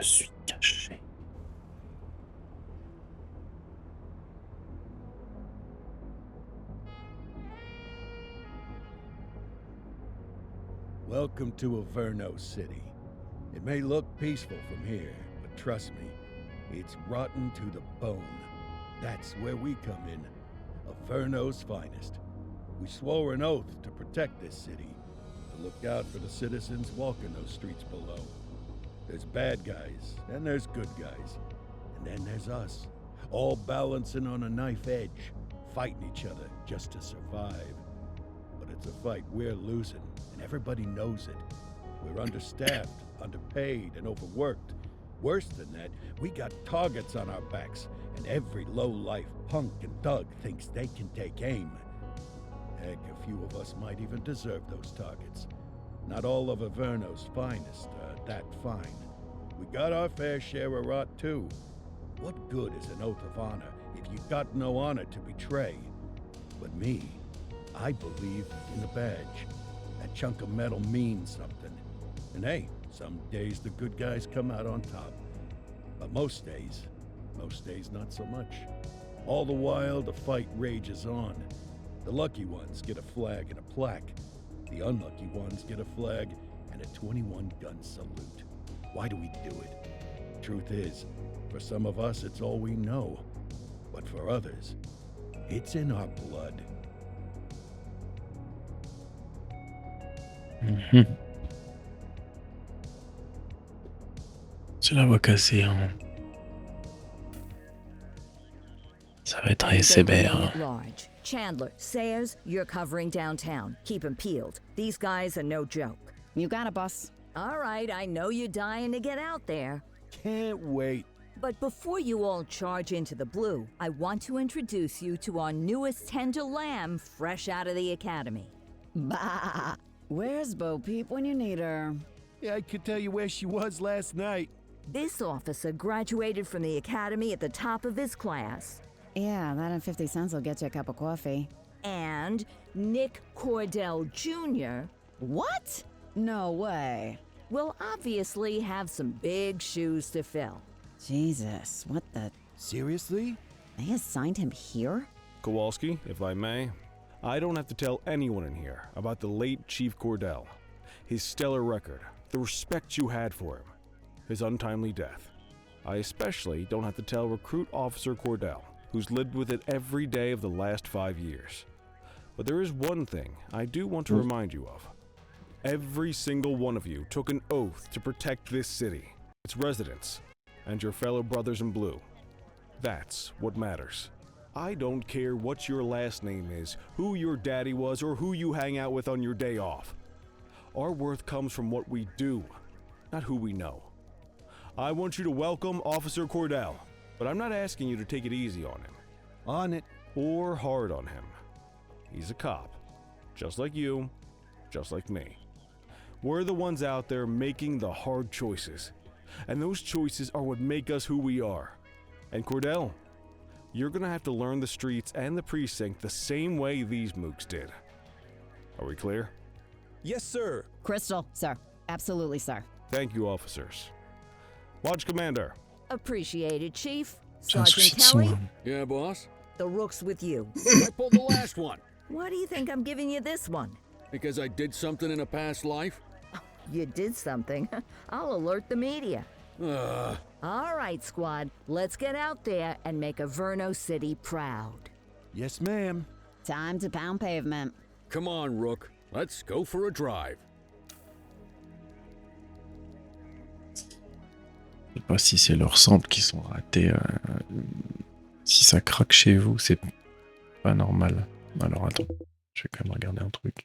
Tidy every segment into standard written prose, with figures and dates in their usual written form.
Je suis caché. Welcome to Averno City. It may look peaceful from here, but trust me, it's rotten to the bone. That's where we come in. Averno's finest. We swore an oath to protect this city, to look out for the citizens walking those streets below. There's bad guys, and there's good guys. And then there's us, all balancing on a knife edge, fighting each other just to survive. But it's a fight we're losing, and everybody knows it. We're understaffed, underpaid, and overworked. Worse than that, we got targets on our backs, and every low-life punk and thug thinks they can take aim. Heck, a few of us might even deserve those targets. Not all of Averno's finest are that fine. We got our fair share of rot, too. What good is an oath of honor if you got no honor to betray? But me, I believe in the badge. That chunk of metal means something. And hey, some days the good guys come out on top. But most days not so much. All the while, the fight rages on. The lucky ones get a flag and a plaque. The unlucky ones get a flag and a 21-gun salute. Why do we do it? Truth is, for some of us, it's all we know. But for others, it's in our blood. C'est la voix cassée, hein. Ça va être ASMR. Large. Chandler, Sayers, you're covering downtown. Keep 'em peeled. These guys are no joke. You got it, boss. All right, I know you're dying to get out there. Can't wait. But before you all charge into the blue, I want to introduce you to our newest tender lamb fresh out of the academy. Bah! Where's Bo Peep when you need her? Yeah, I could tell you where she was last night. This officer graduated from the academy at the top of his class. Yeah, that and 50 cents will get you a cup of coffee. And Nick Cordell Jr. What? No way. will obviously have some big shoes to fill. Jesus, what the... Seriously? They assigned him here? Kowalski, if I may, I don't have to tell anyone in here about the late Chief Cordell, his stellar record, the respect you had for him, his untimely death. I especially don't have to tell Recruit Officer Cordell, who's lived with it every day of the last 5 years. But there is one thing I do want to remind you of. Every single one of you took an oath to protect this city, its residents, and your fellow brothers in blue. That's what matters. I don't care what your last name is, who your daddy was, or who you hang out with on your day off. Our worth comes from what we do, not who we know. I want you to welcome Officer Cordell, but I'm not asking you to take it easy on him. On it. Or hard on him. He's a cop, just like you, just like me. We're the ones out there making the hard choices, and those choices are what make us who we are. And Cordell, you're gonna have to learn the streets and the precinct the same way these mooks did. Are we clear? Yes, sir. Crystal, sir. Absolutely, sir. Thank you, officers. Lodge Commander. Appreciated, Chief. J'ai un souci Sergeant de son. Kelly, Hein. Yeah, boss? the rook's with you. I pulled the last one. Why do you think I'm giving you this one? Because I did something in a past life? You did something. I'll alert the media. All right, squad. Let's get out there and make Averno City proud. Yes, ma'am. Time to pound pavement. Come on, Rook. Let's go for a drive. Je sais pas si c'est leurs samples qui sont ratés. Si ça craque chez vous, c'est pas normal. Alors attends, je vais quand même regarder un truc.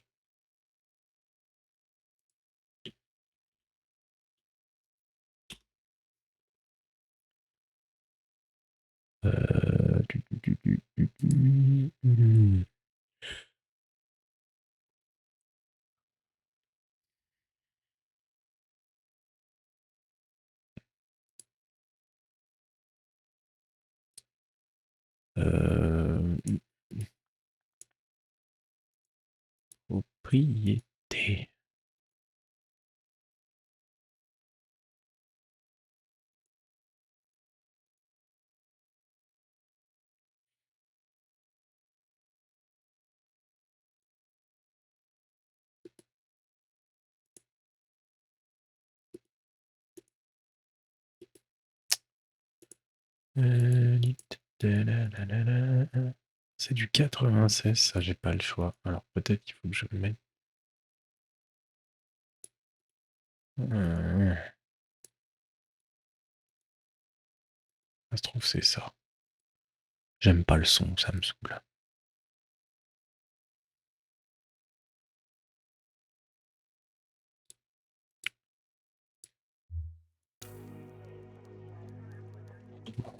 Propriété. C'est du 96, ça j'ai pas le choix. Alors peut-être qu'il faut que je le mette. Ça se trouve c'est ça. J'aime pas le son, ça me saoule.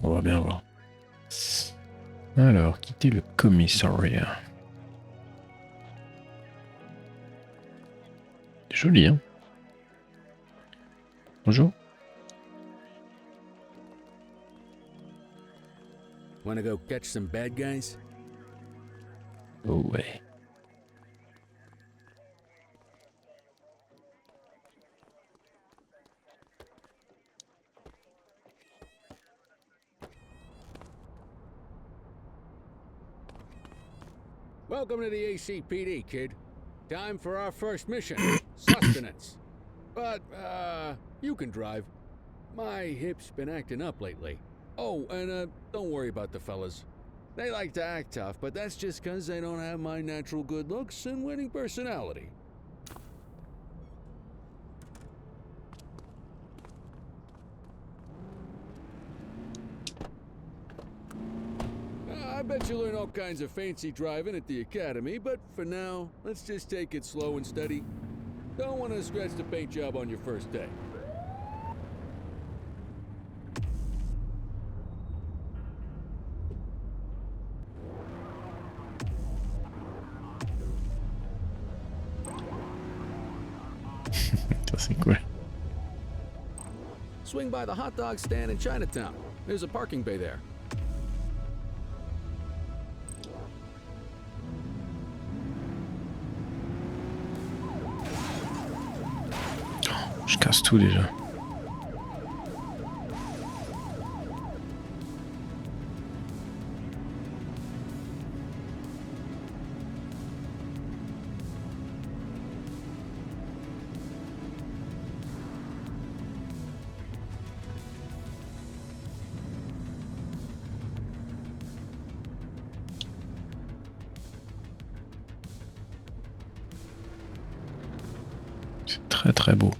On va bien voir. Alors, quitter le commissariat. Joli, hein? Bonjour. Wanna go catch some bad guys? Oh ouais. Welcome to the ACPD, kid. Time for our first mission, sustenance. But, you can drive. My hip's been acting up lately. Oh, and, don't worry about the fellas. They like to act tough, but that's just 'cause they don't have my natural good looks and winning personality. I bet you learn all kinds of fancy driving at the academy, but for now, let's just take it slow and steady. Don't want to scratch the paint job on your first day. Ça c'est cool. Swing by the hot dog stand in Chinatown. There's a parking bay there. Je casse tout déjà. C'est très très beau.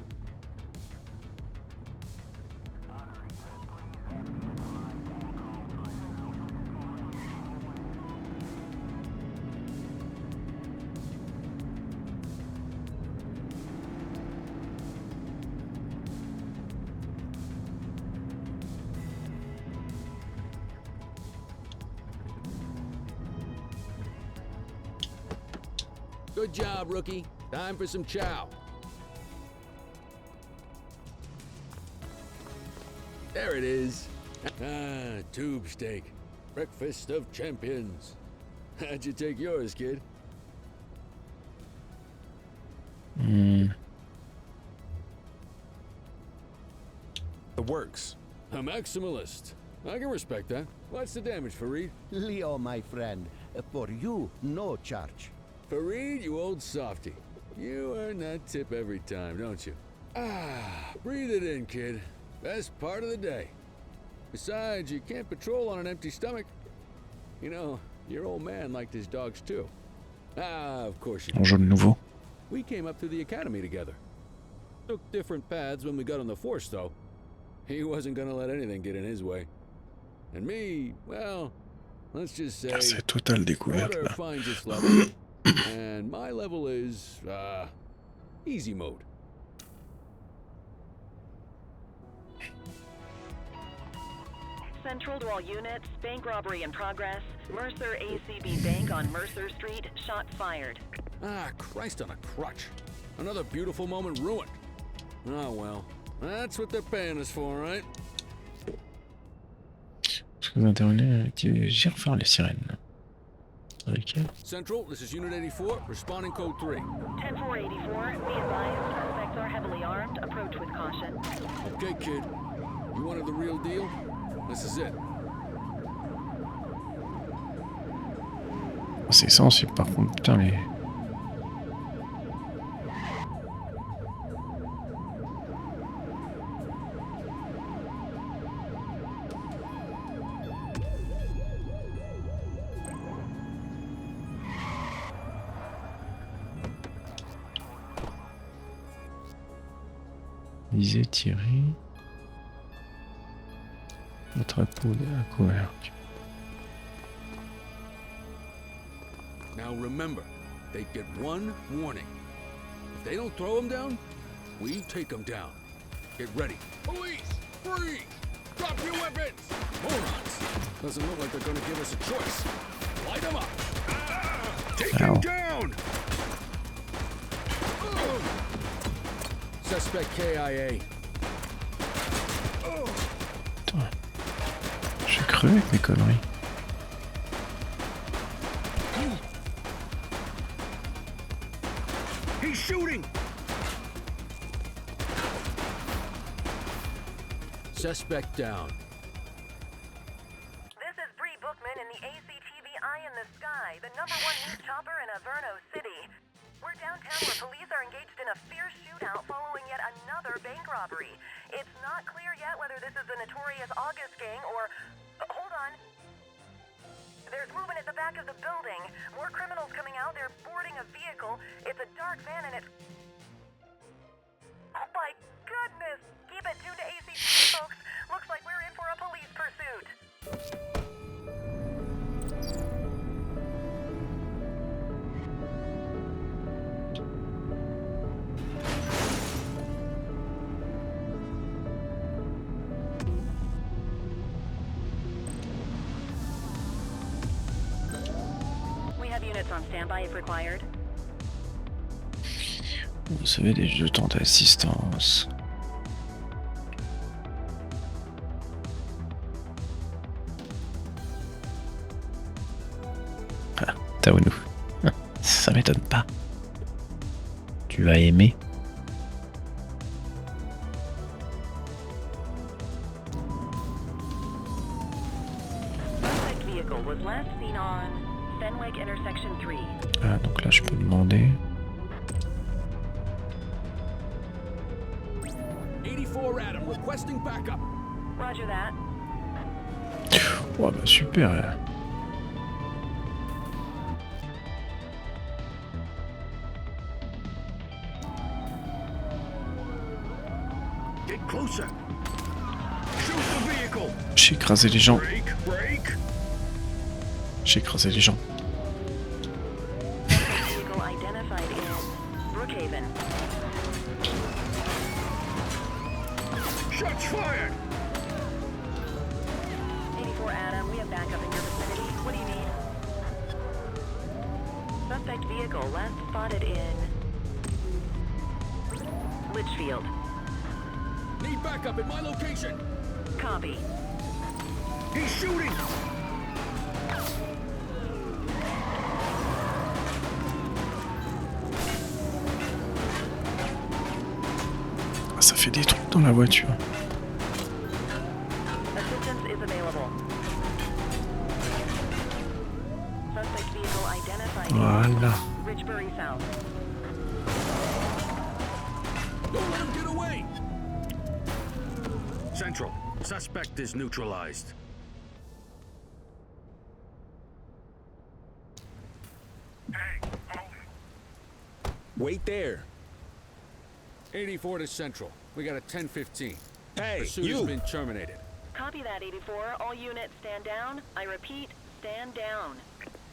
Good job, rookie. Time for some chow. There it is. Ah, tube steak. Breakfast of champions. How'd you take yours, kid? Hmm. The works. A maximalist. I can respect that. What's the damage, Fareed? Leo, my friend, for you, no charge. Fareed, you old softy. You earn that tip every time, don't you? Ah, breathe it in, kid. Best part of the day. Besides, you can't patrol on an empty stomach. You know, your old man liked his dogs too. Ah, of course you On joue le nouveau. We came up through the academy together. Took different paths when we got on the force, though. He wasn't gonna let anything get in his way. And me, well, let's just say... Ah, c'est total découverte water là. finds its level. And my level is, easy mode. Central to all units, bank robbery in progress. Mercer ACB Bank on Mercer Street, shot fired. Ah, Christ on a crutch. Another beautiful moment ruined. Oh well, that's what they're paying us for, right? Est-ce que vous intervenez? J'ai refaire les sirènes. Ok. Central, this is Unit 84, responding code 3. 10-484, be advised, suspects are heavily armed. Approach with caution. Okay, kid. You wanted the real deal? This is it. C'est sensible par contre, putain les... Viser, tirer. Attrape à couvercle. Now remember, they get one warning. If they don't throw them down, we take them down. Get ready. Police! Freeze! Drop your weapons! Morons! Doesn't look like they're gonna give us a choice. Light them up! Take him down! Suspect KIA. Putain. Je vais crever avec mes conneries. He's shooting! Suspect down. This is Bree Bookman in the ACTV Eye in the Sky, the #1 news chopper in Averno City. We're downtown where police are engaged in a fierce shootout following yet another bank robbery. It's not clear yet whether this is the notorious August gang or... hold on. There's movement at the back of the building. More criminals coming out. They're boarding a vehicle. It's a dark van and it's... oh my goodness! Keep it tuned to ACTV, folks. Looks like we're in for a police pursuit. We have units on standby if required. Vous avez des jetons d'assistance. Ah, Taonou. Ça m'étonne pas. Tu vas aimer. Suspect vehicle was last seen on Fenwick Intersection 3. Ah, donc là je peux demander. 84 Adam, requesting backup. Roger that. Oh bah super. Get closer. Shoot the vehicle. J'ai écrasé les gens. Break. J'ai écrasé les gens. Vehicle identified in Brookhaven. Shots fired. 84 Adam, we have backup in your vicinity. What do you need? Suspect vehicle last spotted in Litchfield. Need backup at my location. Copy. He's shooting. Ah, ça fait des trucs dans la voiture. Assistance is available. Suspect vehicle identified Voilà. in Richbury South. Don't let him get away. Central. Suspect is neutralized. Wait there. 84 to Central. We got a 10-15. Hey, Pursuit has been terminated. Copy that, 84. All units stand down. I repeat, stand down.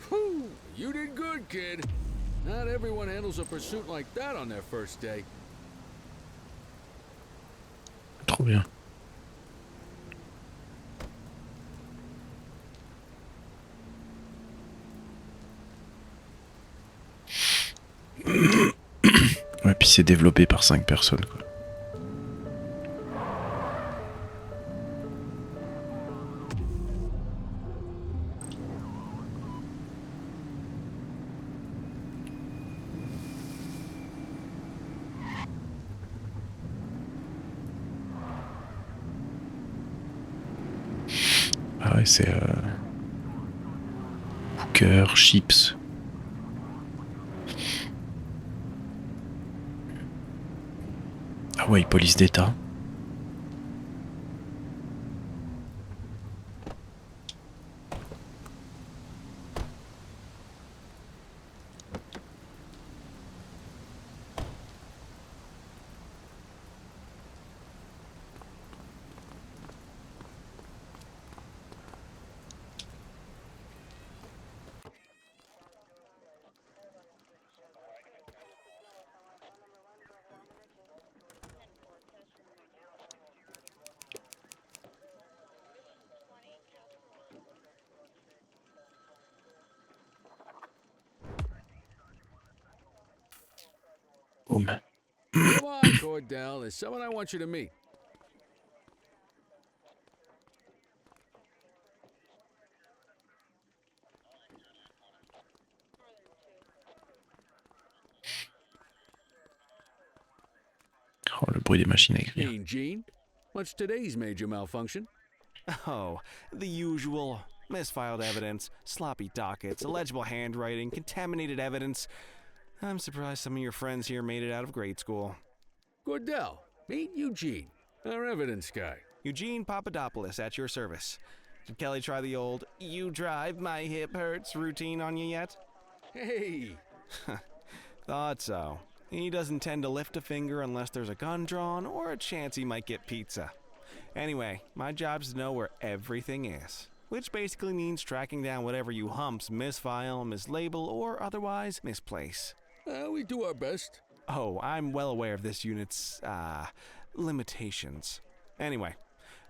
Whew, you did good, kid. Not everyone handles a pursuit like that on their first day. Trop bien. Ouais, puis c'est développé par 5 personnes, quoi. Ah ouais, c'est Hooker, Chips. Ah ouais, police d'État. Boum. Come on, Cordell. There's someone I want you to meet. Oh, le bruit des machines à écrire. Hey, Gene. What's today's major malfunction? Oh, the usual. Misfiled evidence, sloppy dockets, illegible handwriting, contaminated evidence. I'm surprised some of your friends here made it out of grade school. Cordell, meet Eugene, our evidence guy. Eugene Papadopoulos at your service. Did Kelly try the old, you drive, my hip hurts routine on you yet? Hey! Thought so. He doesn't tend to lift a finger unless there's a gun drawn or a chance he might get pizza. Anyway, my job's to know where everything is, which basically means tracking down whatever you humps misfile, mislabel, or otherwise misplace. We do our best. Oh, I'm well aware of this unit's, limitations. Anyway,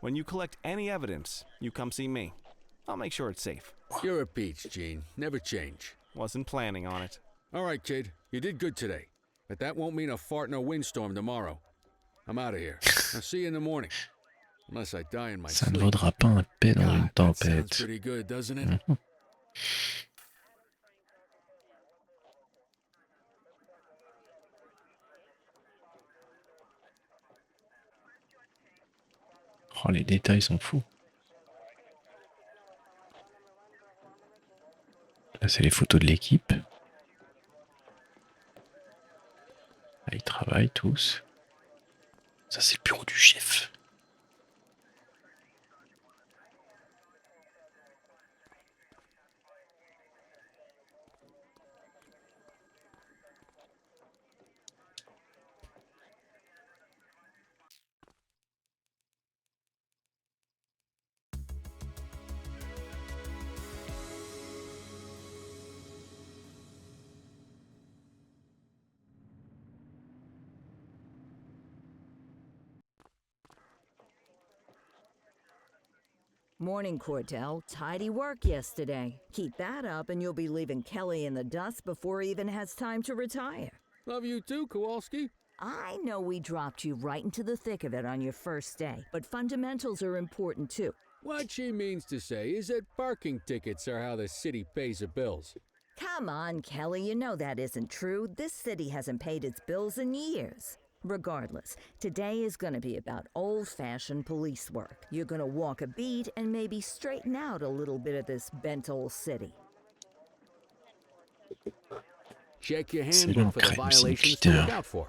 when you collect any evidence, you come see me. I'll make sure it's safe. You're a peach, Gene. Never change. Wasn't planning on it. All right, kid. You did good today. But that won't mean a fart in a windstorm tomorrow. I'm out of here. I'll see you in the morning. Unless I die in my Ça ne sleep. vaudra pas un paix dans une God, that sounds tempête. pretty good, doesn't it? Oh, les détails sont fous. Là, c'est les photos de l'équipe. Là, ils travaillent tous. Ça, c'est le bureau du chef. Morning, Cordell. Tidy work yesterday. Keep that up and you'll be leaving Kelly in the dust before he even has time to retire. Love you too, Kowalski. I know we dropped you right into the thick of it on your first day, but fundamentals are important too. What she means to say is that parking tickets are how the city pays the bills. Come on, Kelly, you know that isn't true. This city hasn't paid its bills in years. Regardless, today is going to be about old-fashioned police work. You're going to walk a beat and maybe straighten out a little bit of this bent old city. Check your C'est handbook for the l'encre, c'est violations to quittez. look out for.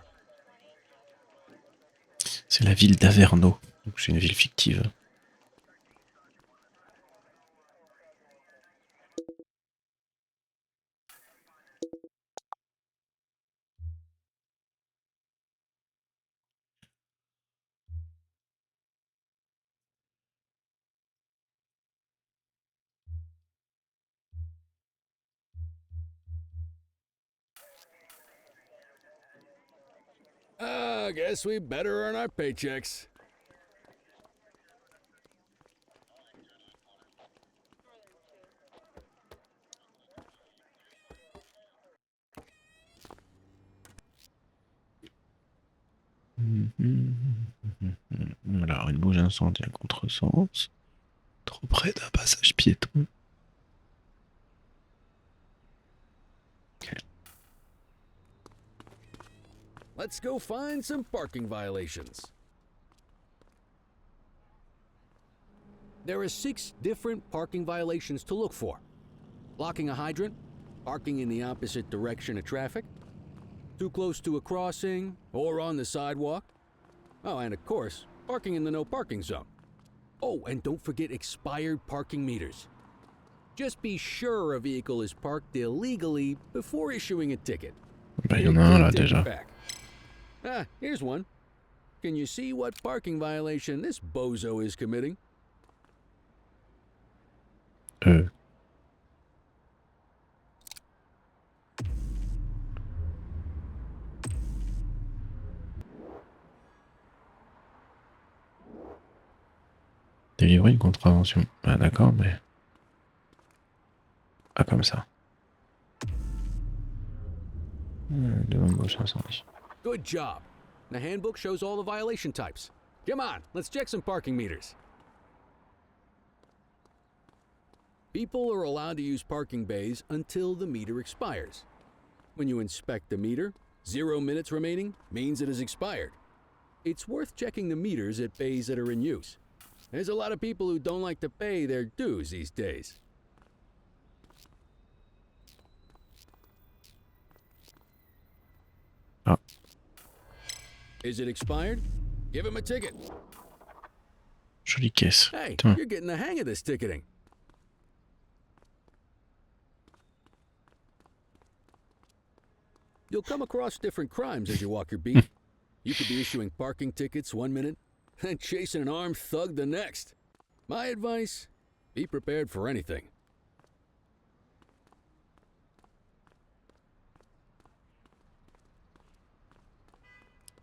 C'est la ville d'Averno. Donc c'est une ville fictive. I guess we better earn our paychecks. Alors, une bouge incendie à contresens. Trop près d'un passage piéton. Let's go find some parking violations. There are 6 different parking violations to look for. Blocking a hydrant, parking in the opposite direction of traffic, too close to a crossing or on the sidewalk. Oh, and of course, parking in the no parking zone. Oh, and don't forget expired parking meters. Just be sure a vehicle is parked illegally before issuing a ticket. Bah, y en a un là Take it déjà. back. Ah, here's one. Can you see what parking violation this bozo is committing? Délivrer une contravention. Ah d'accord, mais... Pas comme ça. Devant gauche incendie. Good job. The handbook shows all the violation types. Come on, let's check some parking meters. People are allowed to use parking bays until the meter expires. When you inspect the meter, 0 minutes remaining means it has expired. It's worth checking the meters at bays that are in use. There's a lot of people who don't like to pay their dues these days. Ah. Is it expired? Give him a ticket. Jolie caisse. Hey, Putain. you're getting the hang of this ticketing. You'll come across different crimes as you walk your beat. You could be issuing parking tickets 1 minute and chasing an armed thug the next. My advice, be prepared for anything.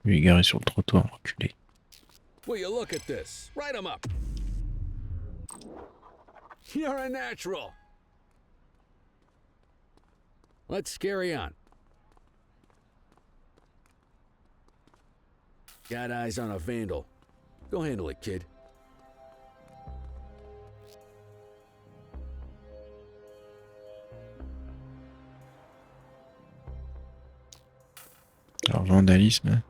Lui est garé sur le trottoir, enculé. Will you look at this? Write 'em up. You're a natural. Let's carry on. Got eyes on a vandal. Go handle it, kid. Alors, vandalisme.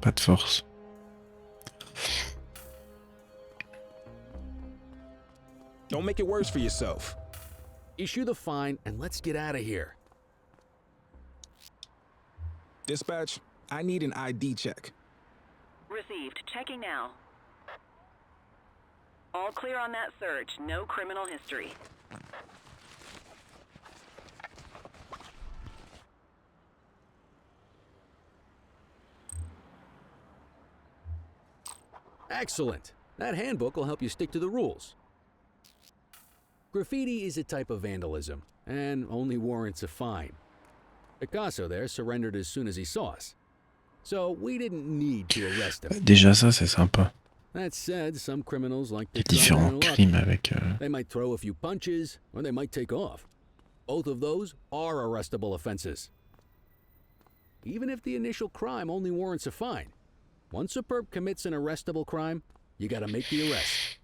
Pas de force. Don't make it worse for yourself. Issue the fine and let's get out of here. Dispatch, I need an ID check. Received. Checking now. All clear on that search. No criminal history. Excellent. That handbook will help you stick to the rules. Graffiti is a type of vandalism, and only warrants a fine. Picasso there surrendered as soon as he saw us. So we didn't need to arrest him. Déjà ça, c'est sympa. That said, some criminals like Les to try différents their luck. crimes avec... They might throw a few punches, or they might take off. Both of those are arrestable offenses. Even if the initial crime only warrants a fine, once a perp commits an arrestable crime, you gotta make the arrest.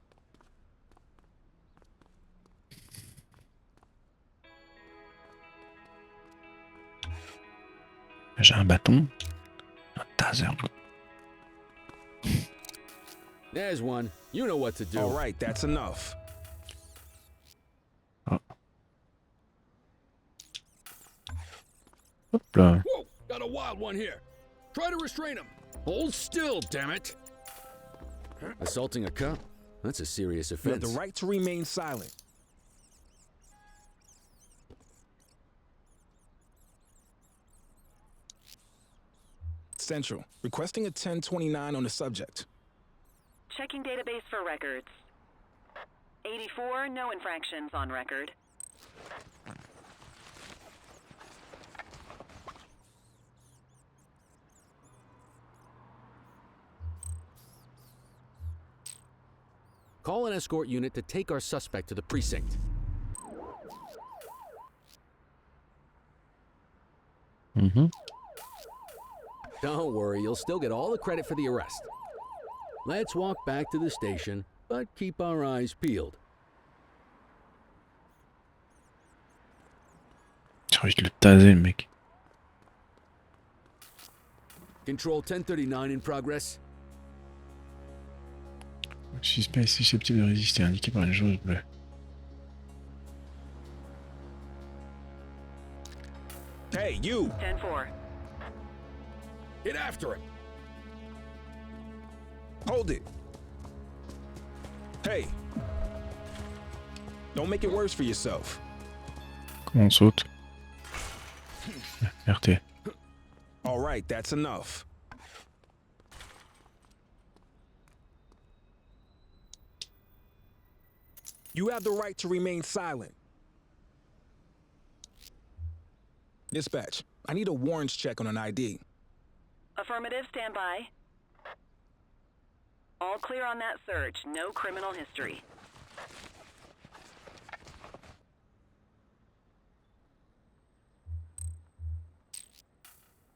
J'ai un bâton. Un taser. There's one. You know what to do. All right, that's enough. Oh. Hop là. Whoa! Got a wild one here. Try to restrain him. Hold still, damn it. Assaulting a cop? That's a serious You have offense. the right to remain silent. Central, requesting a 1029 on the subject. Checking database for records. 84, no infractions on record. Call an escort unit to take our suspect to the precinct. Mm-hmm. Don't worry, you'll still get all the credit for the arrest. Let's walk back to the station, but keep our eyes peeled. J'ai envie de le taser, le mec. Control 1039 in progress. Le suspect est susceptible de résister, indiqué par une jauge bleue. Hey, you! 10-4. Get after him. Hold it. Hey. Don't make it worse for yourself. Comment on saute? RT. All right, that's enough. You have the right to remain silent. Dispatch, I need a warrants check on an ID. Affirmative, stand by. All clear on that search. No criminal history.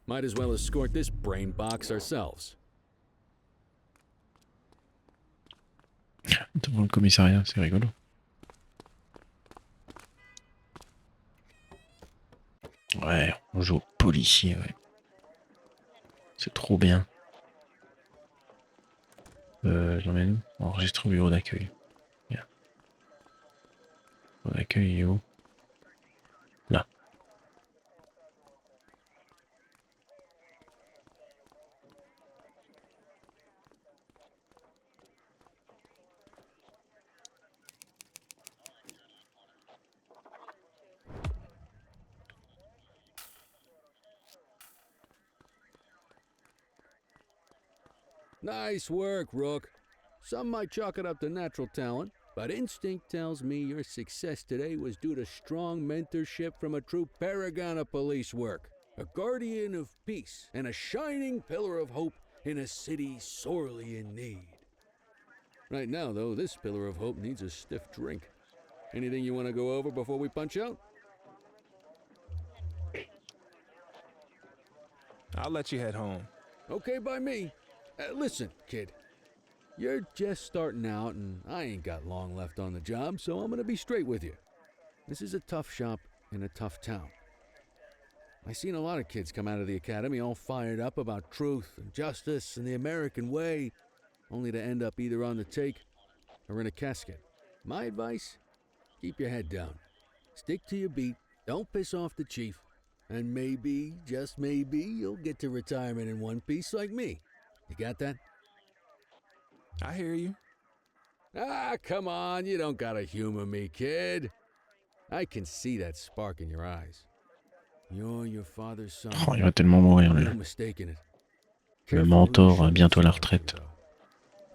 Might as well escort this brain box ourselves. Devant le commissariat, c'est rigolo. Ouais, on joue au policier, ouais. C'est trop bien. J'emmène où? Enregistre au bureau d'accueil. Bien. Bureau d'accueil, il est où? Là. Nice work, Rook. Some might chalk it up to natural talent, but instinct tells me your success today was due to strong mentorship from a true paragon of police work, a guardian of peace, and a shining pillar of hope in a city sorely in need. Right now, though, this pillar of hope needs a stiff drink. Anything you want to go over before we punch out? I'll let you head home. Okay by me. Listen, kid. You're just starting out, and I ain't got long left on the job, so I'm gonna be straight with you. This is a tough shop in a tough town. I seen a lot of kids come out of the academy all fired up about truth and justice and the American way, only to end up either on the take or in a casket. My advice? Keep your head down. Stick to your beat, don't piss off the chief, and maybe, just maybe, you'll get to retirement in one piece like me. You got that? I hear you. Ah, come on, you don't gotta humor me, kid. I can see that spark in your eyes. You're your father's son. Oh, il va tellement mourir, lui. No mistake in it. Le Careful who you mentor, show bientôt à la yourself to, retraite. though.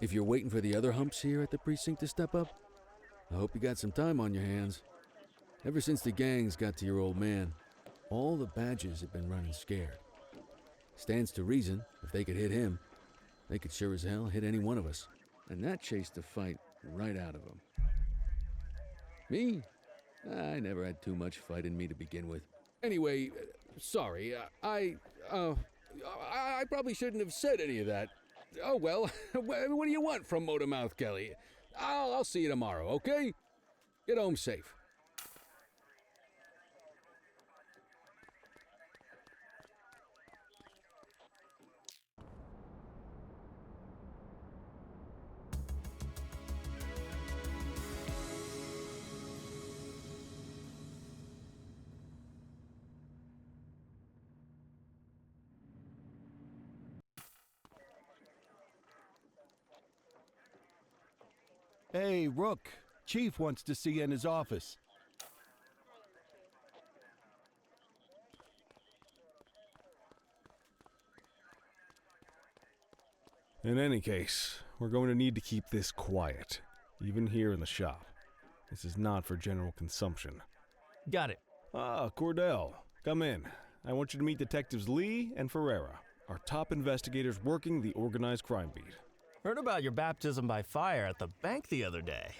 If you're waiting for the other humps here at the precinct to step up, I hope you got some time on your hands. Ever since the gangs got to your old man, all the badges have been running scared. Stands to reason, if they could hit him, they could sure as hell hit any one of us. And that chased the fight right out of them. Me? I never had too much fight in me to begin with. Anyway, sorry, I probably shouldn't have said any of that. Oh well, what do you want from Motormouth Kelly? I'll see you tomorrow, okay? Get home safe. Hey, Rook. Chief wants to see you in his office. In any case, we're going to need to keep this quiet, even here in the shop. This is not for general consumption. Got it. Ah, Cordell, come in. I want you to meet Detectives Lee and Ferreira, our top investigators working the organized crime beat. Heard about your baptism by fire at the bank the other day.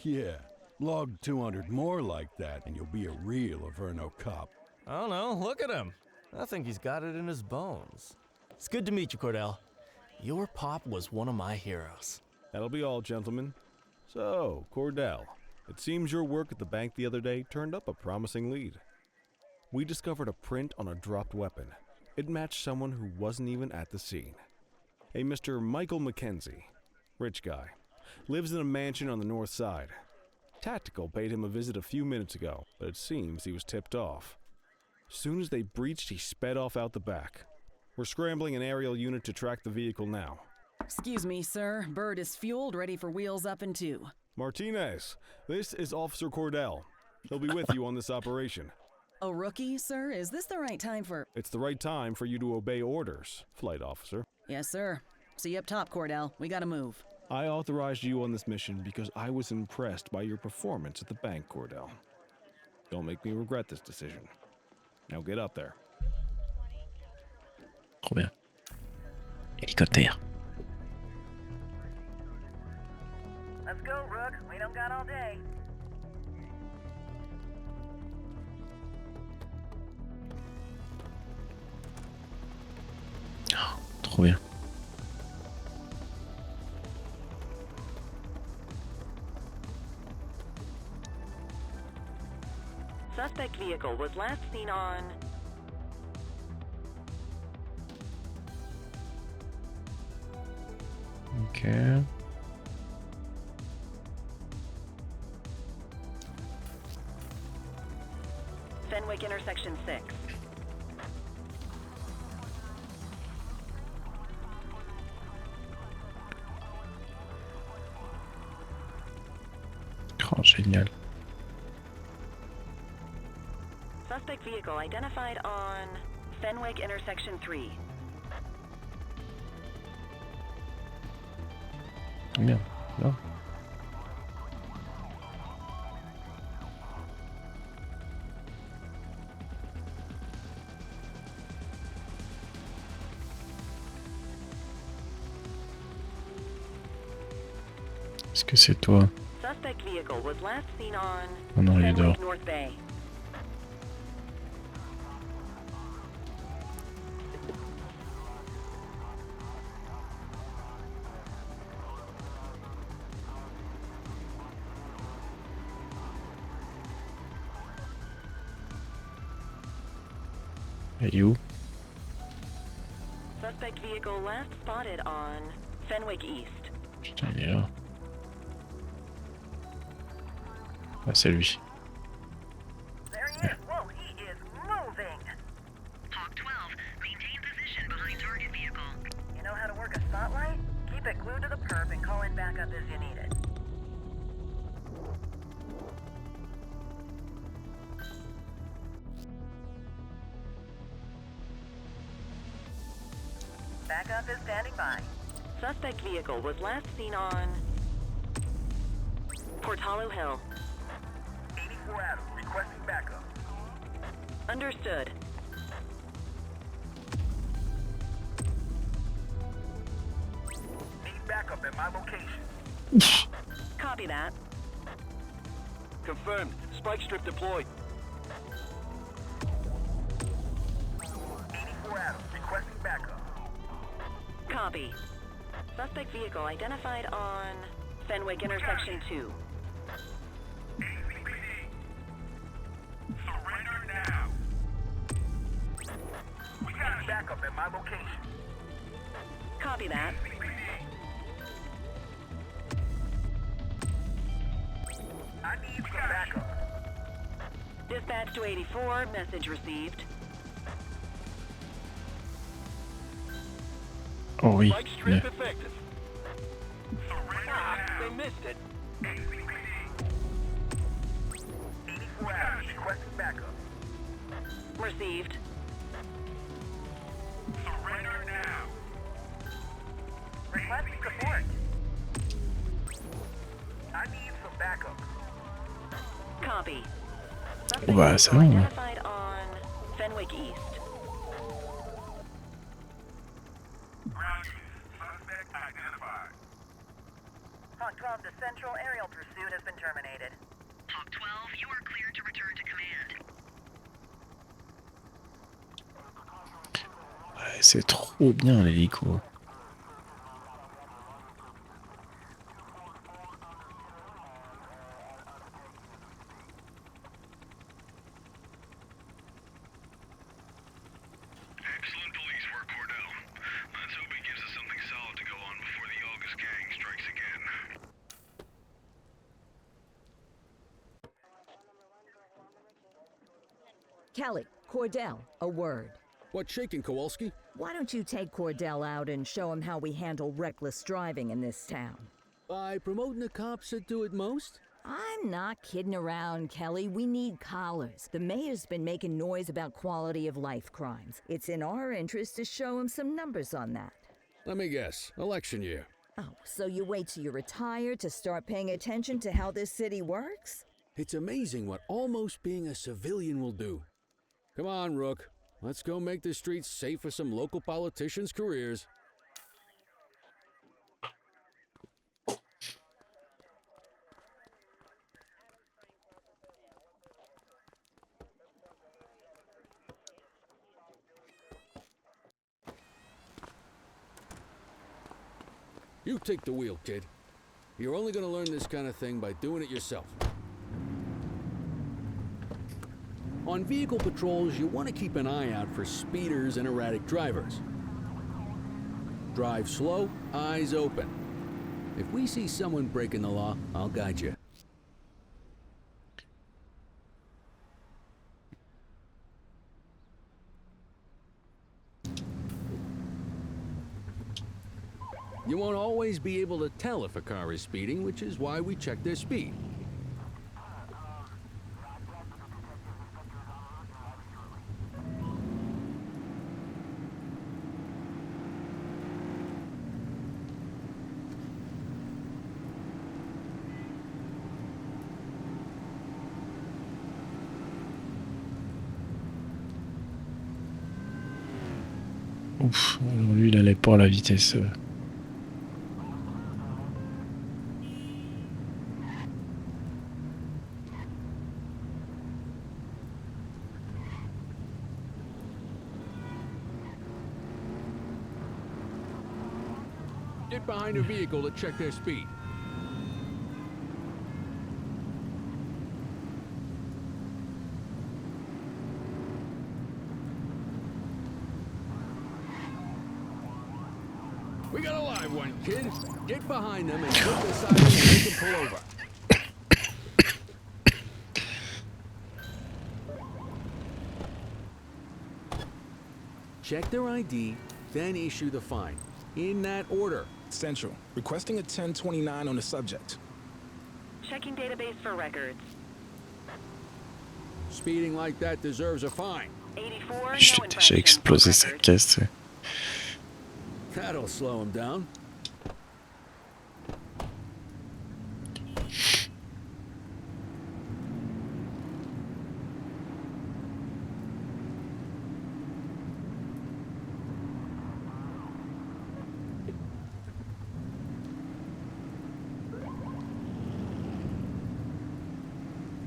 Yeah, log 200 more like that and you'll be a real Averno cop. I don't know, look at him. I think he's got it in his bones. It's good to meet you, Cordell. Your pop was one of my heroes. That'll be all, gentlemen. So, Cordell, it seems your work at the bank the other day turned up a promising lead. We discovered a print on a dropped weapon. It matched someone who wasn't even at the scene. A Mr. Michael Mackenzie, rich guy, lives in a mansion on the north side. Tactical paid him a visit a few minutes ago, but it seems he was tipped off. Soon as they breached, he sped off out the back. We're scrambling an aerial unit to track the vehicle now. Excuse me, sir. Bird is fueled, ready for wheels up in 2. Martinez, this is Officer Cordell. He'll be with you on this operation. A rookie, sir? Is this the right time for... It's the right time for you to obey orders, Flight Officer. Yes, sir. See you up top, Cordell. We gotta move. I authorized you on this mission because I was impressed by your performance at the bank, Cordell. Don't make me regret this decision. Now get up there. Trop bien. Hélicoptère. Let's go, Rook. We don't got all day. Trop bien. Suspect vehicle was last seen on Ok. Fenwick intersection 6. Oh, génial. Suspect vehicle identified on Fenwick intersection 3. Merde. Là. Est-ce que c'est toi? Suspect vehicle was last seen on Oh non, il est dehors. Fenwick North Bay. Et il est où? Suspect vehicle last spotted on Fenwick East. Putain, il est là. Ah, c'est lui. There he is. Whoa, he is moving. Hawk 12, maintain position behind target vehicle. You know how to work a spotlight? Keep it glued to the perp and call in backup as you need it. Backup is standing by. Suspect vehicle was last seen on Portalo Hill. 84 Adams, requesting backup. Understood. Need backup at my location. Copy that. Confirmed. Spike strip deployed. 84 Adams, requesting backup. Copy. Suspect vehicle identified on Fenwick intersection 2. Surrender now. We got backup at my location. Copy that. I need some backup. Dispatch to 84, message received. Oh oui. Spike strip Yeah. effective. They missed it. 84 Adams, requesting backup. Received. Surrender now. Requesting support. I need some backup. Copy. Oh bah c'est bon. Identified on Fenwick East. Suspect identified. Hawk 12 to Central, aerial pursuit has been terminated. Hawk 12, you are cleared to return to command. Ouais, c'est trop bien l'hélico. Excellent police work, Cordell. Let's hope it gives us something solid to go on before the August gang strikes again. Kelly, Cordell, a word. What's shaking, Kowalski? Why don't you take Cordell out and show him how we handle reckless driving in this town? By promoting the cops that do it most? I'm not kidding around, Kelly. We need collars. The mayor's been making noise about quality of life crimes. It's in our interest to show him some numbers on that. Let me guess. Election year. Oh, so you wait till you retire to start paying attention to how this city works? It's amazing what almost being a civilian will do. Come on, Rook. Let's go make the streets safe for some local politicians' careers. You take the wheel, kid. You're only gonna learn this kind of thing by doing it yourself. On vehicle patrols, you want to keep an eye out for speeders and erratic drivers. Drive slow, eyes open. If we see someone breaking the law, I'll guide you. You won't always be able to tell if a car is speeding, which is why we check their speed. Ouf, alors lui il allait pas à la vitesse. Get behind a vehicle to check their speed. We got a live one, kid. Get behind them and put the siren and make them pull over. Check their ID, then issue the fine. In that order. Central, requesting a 1029 on the subject. Checking database for records. Speeding like that deserves a fine. 84, Je no t'ai déjà explosé sa caisse. That'll slow him down.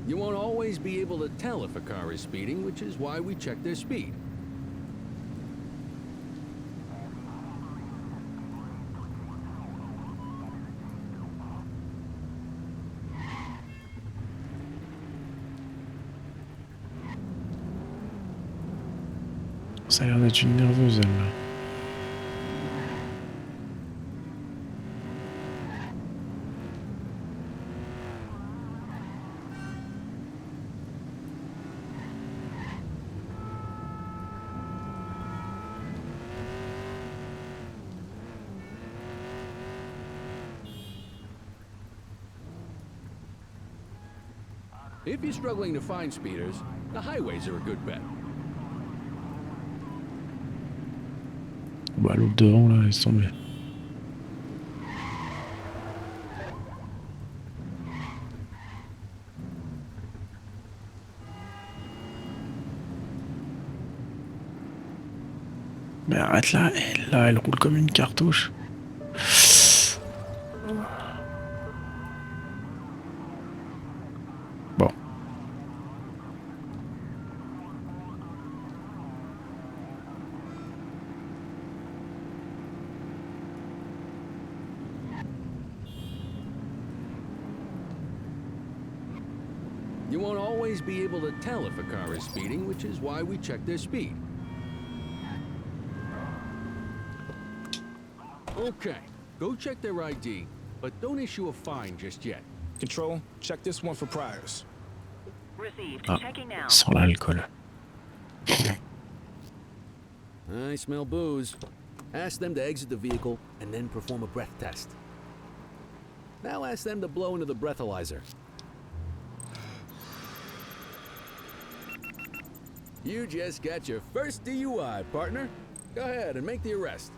You won't always be able to tell if a car is speeding, which is why we check their speed. Ça a l'air d'être une nerveuse, elle, là. If you're struggling to find speeders, the highways are a good bet. Bah, l'autre devant, là, laisse tomber. Mais arrête là, elle roule comme une cartouche. Bon. You won't always be able to tell if a car is speeding, which is why we check their speed. Okay, go check their ID, but don't issue a fine just yet. Control, check this one for priors. Received. Ah, Checking now. sans l'alcool. I smell booze. Ask them to exit the vehicle and then perform a breath test. Now ask them to blow into the breathalyzer. You just got your first DUI, partner. Go ahead and make the arrest.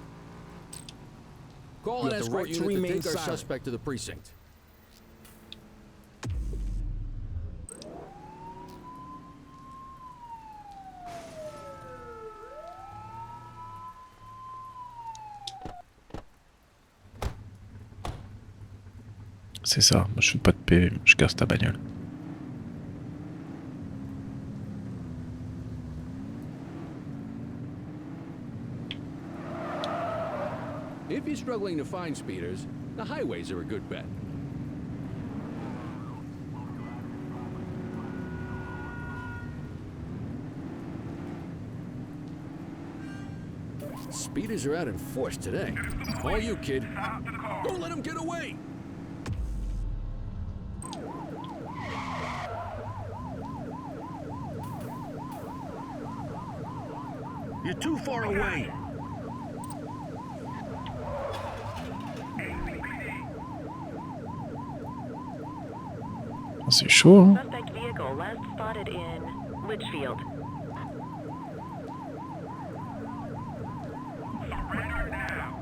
Call You an have the escort right to unit to remain take our silent. suspect to the precinct. C'est ça, moi je fais pas de PV, je casse ta bagnole. If If you're struggling to find speeders, the highways are a good bet. Speeders are out in force today. All you, kid. Don't let him get away! You're too far away. Oh, c'est chaud, hein? Suspect vehicle last spotted in Litchfield. Surrender now.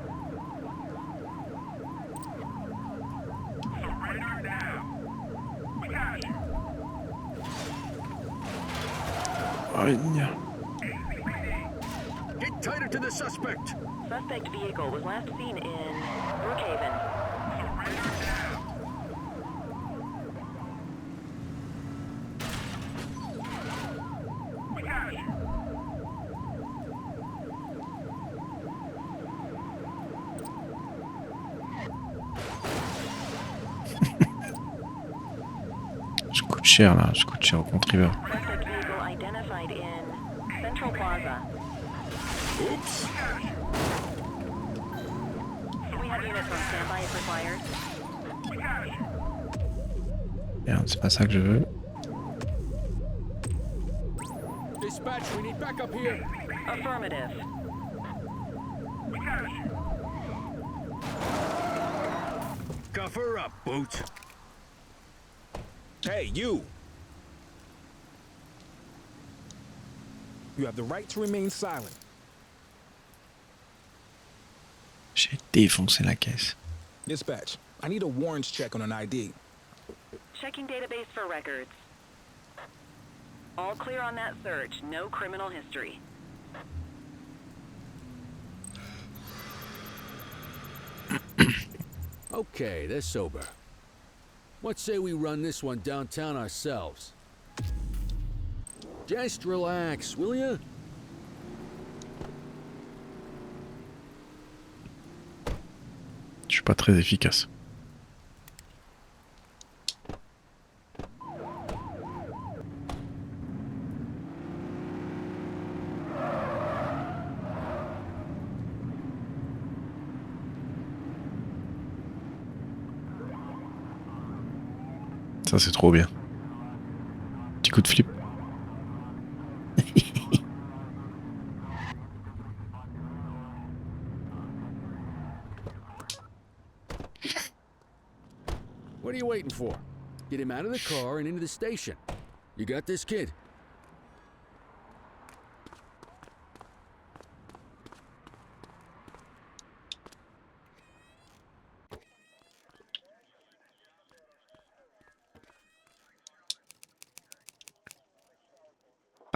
Surrender now. We got you. Aïe. Get tighter to the suspect! Suspect vehicle was last seen in Brookhaven. Surrender now. We got you. Je coûte cher là, je coûte cher au contribuable. Suspect vehicle identified in Central Plaza. Oops! We have units on standby if required. We got you. Merde, c'est pas ça que je veux. Dispatch, we need backup here. Affirmative. We got you. Cuff her up, Boots. Hey, you! You have the right to remain silent. J'ai défoncé la caisse. Dispatch, I need a warrants check on an ID. Checking database for records. All clear on that search. No criminal history. Okay, they're sober. What say we run this one downtown ourselves? Just relax, will ya? Je suis pas très efficace. Ça c'est trop bien. Petit coup de flip. What are you waiting for? Get him out of the car and into the station. You got this, kid?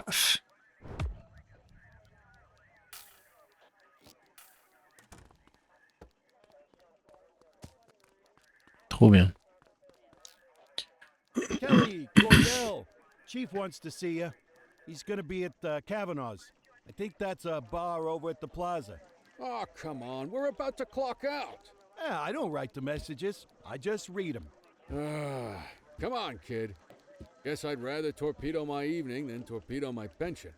Paf. Trop bien. Kelly, Cordell, Chief wants to see you. He's gonna be at Kavanaugh's. I think that's a bar over at the plaza. Oh, come on. We're about to clock out. Yeah, I don't write the messages. I just read them. Come on, kid. Guess I'd rather torpedo my evening than torpedo my pension.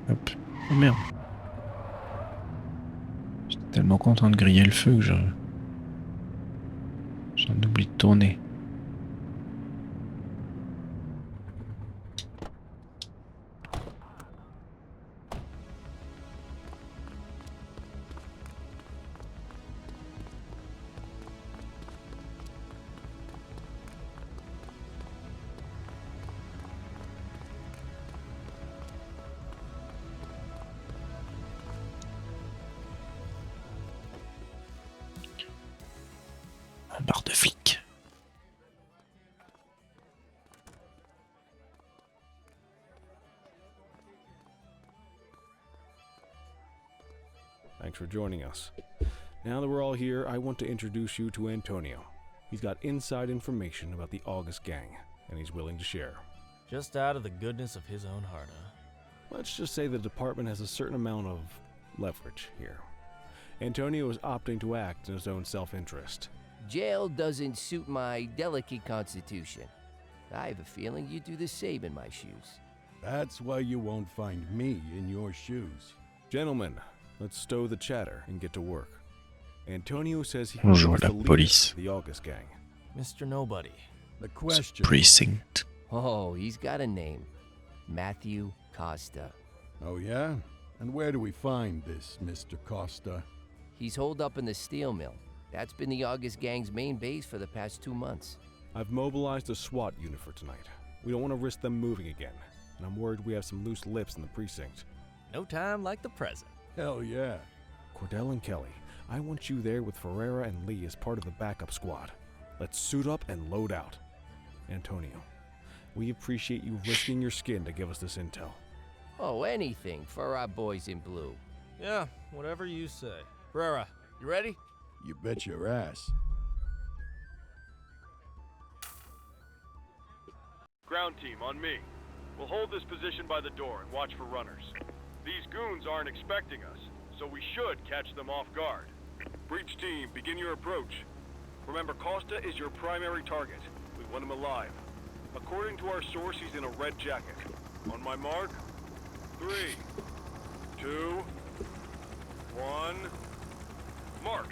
Hop. Oh merde. J'étais tellement content de griller le feu que j'en oublie de tourner. Thanks for joining us. Now that we're all here, I want to introduce you to Antonio. He's got inside information about the August gang, and he's willing to share. Just out of the goodness of his own heart, huh? Let's just say the department has a certain amount of leverage here. Antonio is opting to act in his own self-interest. Jail doesn't suit my delicate constitution. I have a feeling you'd do the same in my shoes. That's why you won't find me in your shoes. Gentlemen, let's stow the chatter and get to work. Antonio says he Bonjour wants la to lead police. the August gang. Mr. Nobody. The question... Precinct. Oh, he's got a name. Matthew Costa. Oh, yeah? And where do we find this Mr. Costa? He's holed up in the steel mill. That's been the August gang's main base for the past 2 months. I've mobilized a SWAT unit for tonight. We don't want to risk them moving again, and I'm worried we have some loose lips in the precinct. No time like the present. Hell yeah. Cordell and Kelly, I want you there with Ferreira and Lee as part of the backup squad. Let's suit up and load out. Antonio, we appreciate you risking your skin to give us this intel. Oh, anything for our boys in blue. Yeah, whatever you say. Brera, you ready? You bet your ass. Ground team, on me. We'll hold this position by the door and watch for runners. These goons aren't expecting us, so we should catch them off guard. Breach team, begin your approach. Remember, Costa is your primary target. We want him alive. According to our source, he's in a red jacket. On my mark, 3, 2, 1, mark.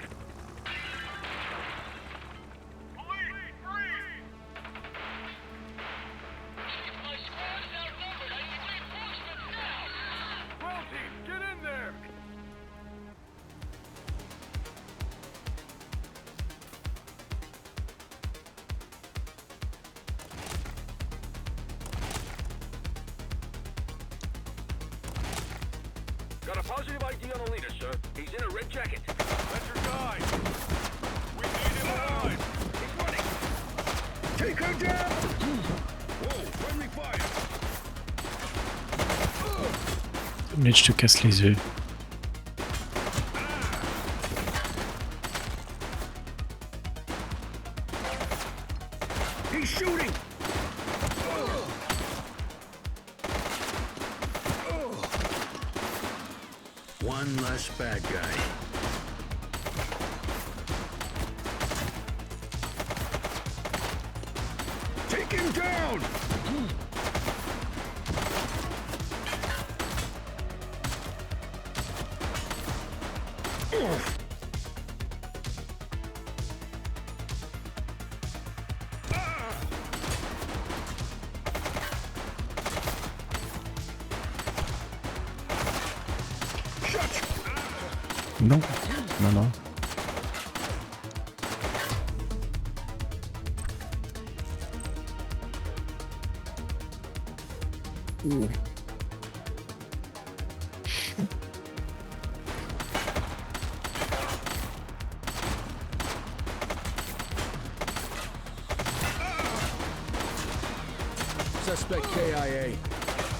Got a positive ID on the leader, sir. He's in a red jacket. That's your guy. We need him alive. He's running. Take her down! Whoa, friendly fire! Mais je te casse les yeux. He's shooting! One less bad guy. Take him down! Non, non, non. Ouh. Suspect KIA.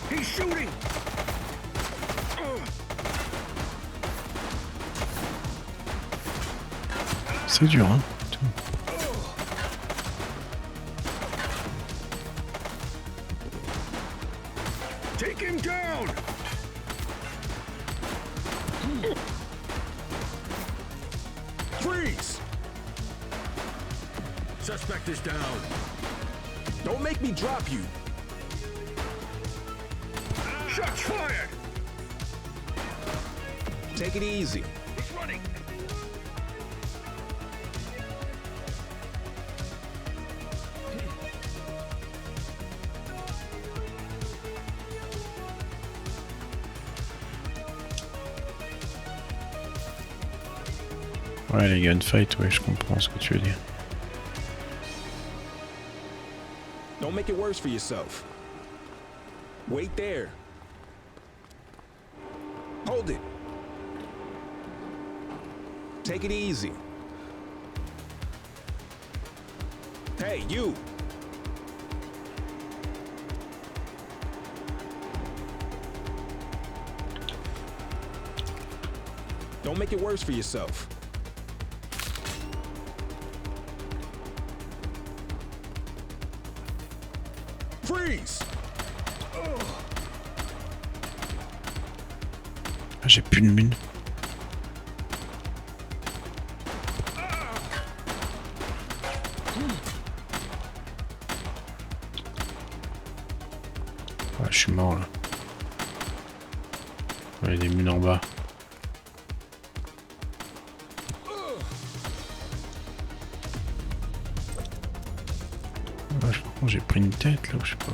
He's shooting! C'est dur, hein. Take him down! Freeze! Suspect is down. Don't make me drop you. Shots fired! Take it easy. He's running! Ouais, les gunfights, ouais, je comprends ce que tu veux dire. Don't make it worse for yourself. Wait there. Hold it. Take it easy. Hey, you. Don't make it worse for yourself. Freeze! Ah, j'ai plus de mine. Ah, je suis mort là. Il y a des mines en bas. Ah, par contre, j'ai pris une tête là, je sais pas.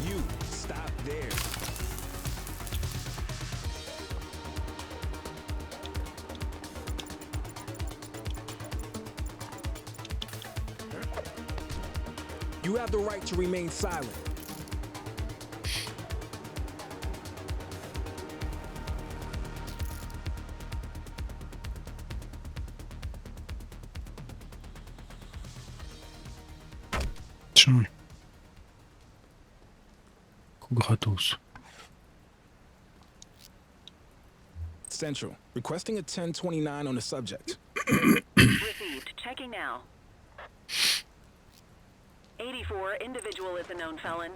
You, stop there. You have the right to remain silent. Tiens. Coup gratos. Central, requesting a 1029 on the subject. Received. Checking now. 84, individual is a known felon.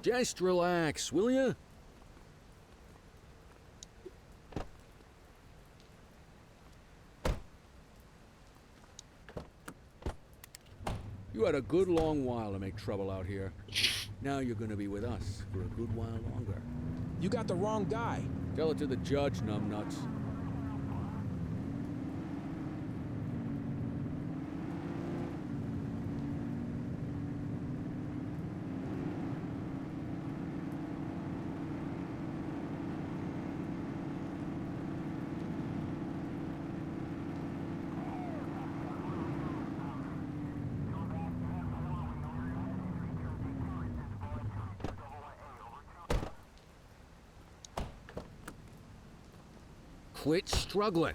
Just relax, will ya? You had a good long while to make trouble out here. Now you're gonna be with us for a good while longer. You got the wrong guy. Tell it to the judge, numbnuts. Quit struggling.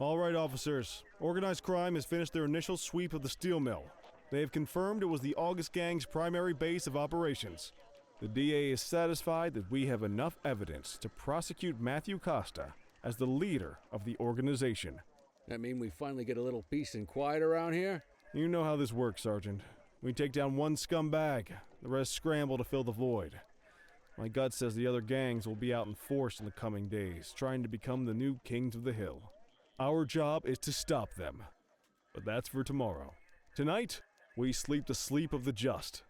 All right, officers. Organized crime has finished their initial sweep of the steel mill. They have confirmed it was the August Gang's primary base of operations. The DA is satisfied that we have enough evidence to prosecute Matthew Costa as the leader of the organization. That mean we finally get a little peace and quiet around here? You know how this works, Sergeant. We take down one scumbag, the rest scramble to fill the void. My gut says the other gangs will be out in force in the coming days, trying to become the new kings of the hill. Our job is to stop them. But that's for tomorrow. Tonight, we sleep the sleep of the just.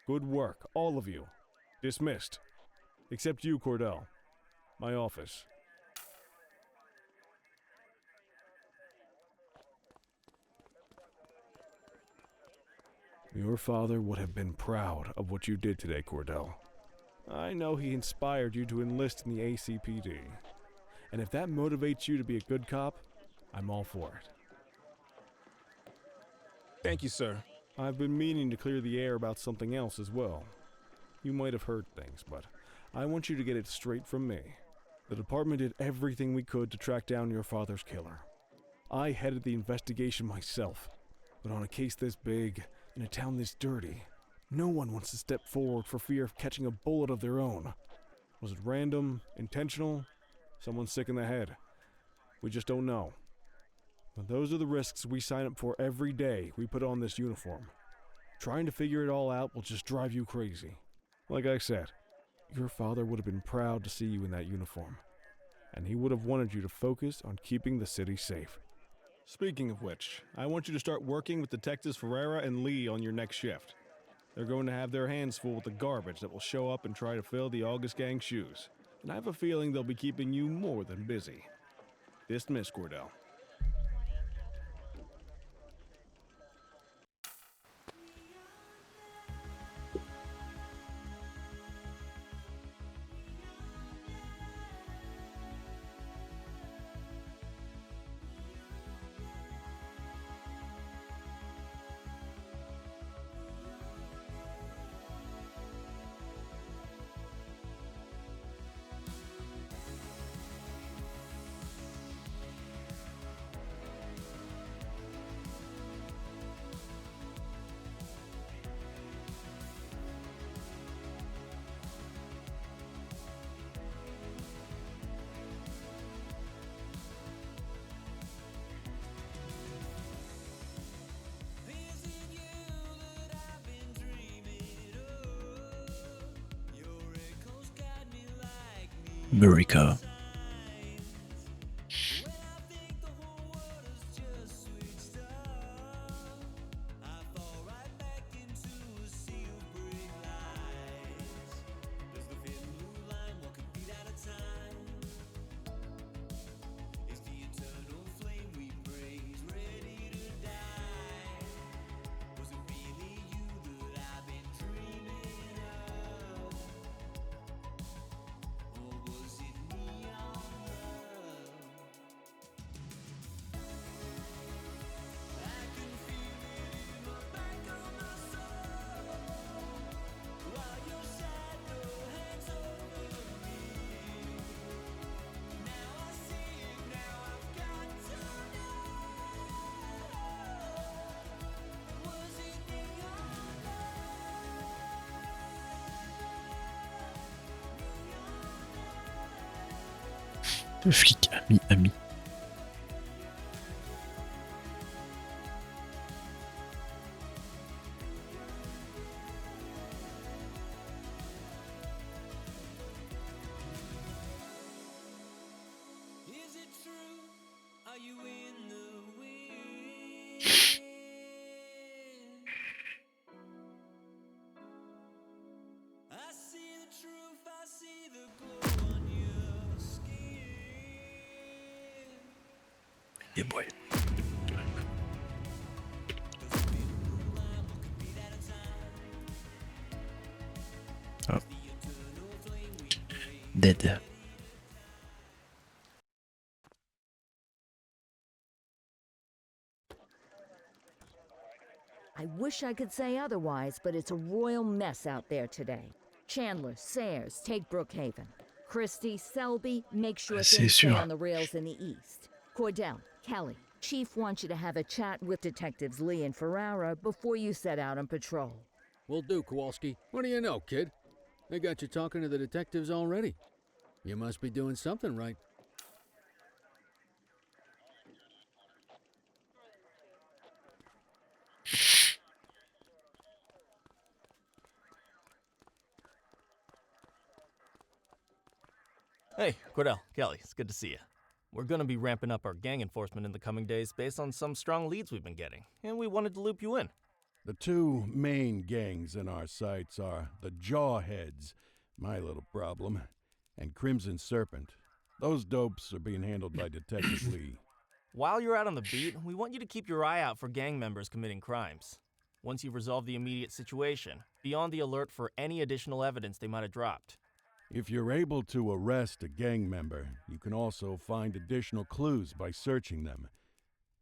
Good work, all of you. Dismissed. Except you, Cordell. My office. Your father would have been proud of what you did today, Cordell. I know he inspired you to enlist in the ACPD. And if that motivates you to be a good cop, I'm all for it. Thank you, sir. I've been meaning to clear the air about something else as well. You might have heard things, but I want you to get it straight from me. The department did everything we could to track down your father's killer. I headed the investigation myself, but on a case this big, in a town this dirty, no one wants to step forward for fear of catching a bullet of their own. Was it random, intentional, someone sick in the head? We just don't know. But those are the risks we sign up for every day we put on this uniform. Trying to figure it all out will just drive you crazy. Like I said, your father would have been proud to see you in that uniform, and he would have wanted you to focus on keeping the city safe. Speaking of which, I want you to start working with Detectives Ferreira and Lee on your next shift. They're going to have their hands full with the garbage that will show up and try to fill the August Gang's shoes, and I have a feeling they'll be keeping you more than busy. Dismiss, Cordell. America. Le flic ami. Yeah, boy. Oh. Dead. I wish I could say otherwise, but it's a royal mess out there today. Chandler, Sayers, take Brookhaven. Christie, Selby, make sure things stay on the rails in the east. Cordell, Kelly, Chief wants you to have a chat with Detectives Lee and Ferrara before you set out on patrol. Will do, Kowalski. What do you know, kid? They got you talking to the detectives already. You must be doing something right. Hey, Cordell, Kelly, it's good to see you. We're going to be ramping up our gang enforcement in the coming days based on some strong leads we've been getting, and we wanted to loop you in. The two main gangs in our sights are the Jawheads, my little problem, and Crimson Serpent. Those dopes are being handled by Detective Lee. While you're out on the beat, we want you to keep your eye out for gang members committing crimes. Once you've resolved the immediate situation, be on the alert for any additional evidence they might have dropped. If you're able to arrest a gang member, you can also find additional clues by searching them.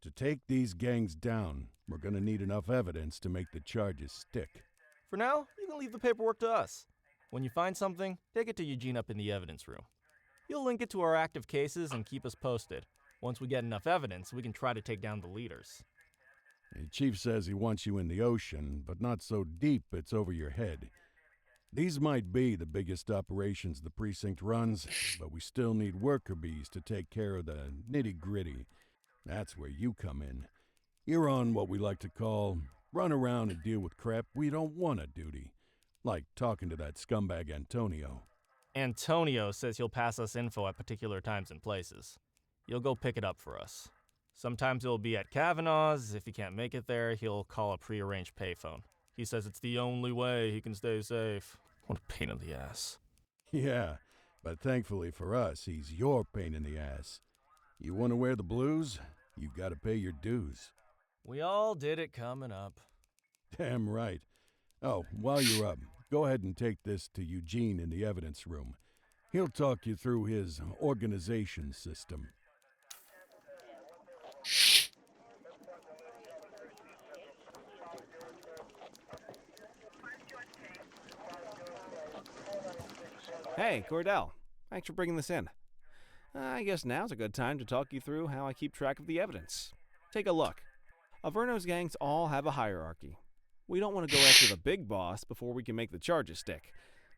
To take these gangs down, we're gonna need enough evidence to make the charges stick. For now, you can leave the paperwork to us. When you find something, take it to Eugene up in the evidence room. You'll link it to our active cases and keep us posted. Once we get enough evidence, we can try to take down the leaders. The chief says he wants you in the ocean, but not so deep it's over your head. These might be the biggest operations the precinct runs, but we still need worker bees to take care of the nitty-gritty. That's where you come in. You're on what we like to call run around and deal with crap we don't want to duty. Like talking to that scumbag Antonio. Antonio says he'll pass us info at particular times and places. You'll go pick it up for us. Sometimes it'll be at Kavanaugh's. If he can't make it there, he'll call a prearranged payphone. He says it's the only way he can stay safe. What a pain in the ass. Yeah, but thankfully for us, he's your pain in the ass. You want to wear the blues? You gotta pay your dues. We all did it coming up. Damn right. Oh, while you're up, go ahead and take this to Eugene in the evidence room. He'll talk you through his organization system. Hey, Cordell. Thanks for bringing this in. I guess now's a good time to talk you through how I keep track of the evidence. Take a look. Averno's gangs all have a hierarchy. We don't want to go after the big boss before we can make the charges stick.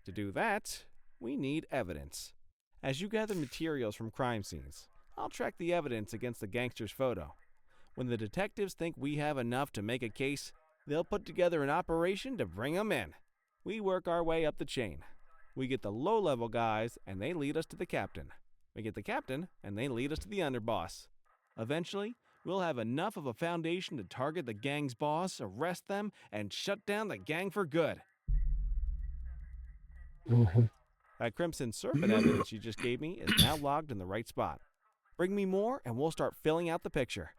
To do that, we need evidence. As you gather materials from crime scenes, I'll track the evidence against the gangster's photo. When the detectives think we have enough to make a case, they'll put together an operation to bring them in. We work our way up the chain. We get the low-level guys, and they lead us to the captain. We get the captain, and they lead us to the underboss. Eventually, we'll have enough of a foundation to target the gang's boss, arrest them, and shut down the gang for good. That Crimson Serpent evidence you just gave me is now logged in the right spot. Bring me more, and we'll start filling out the picture.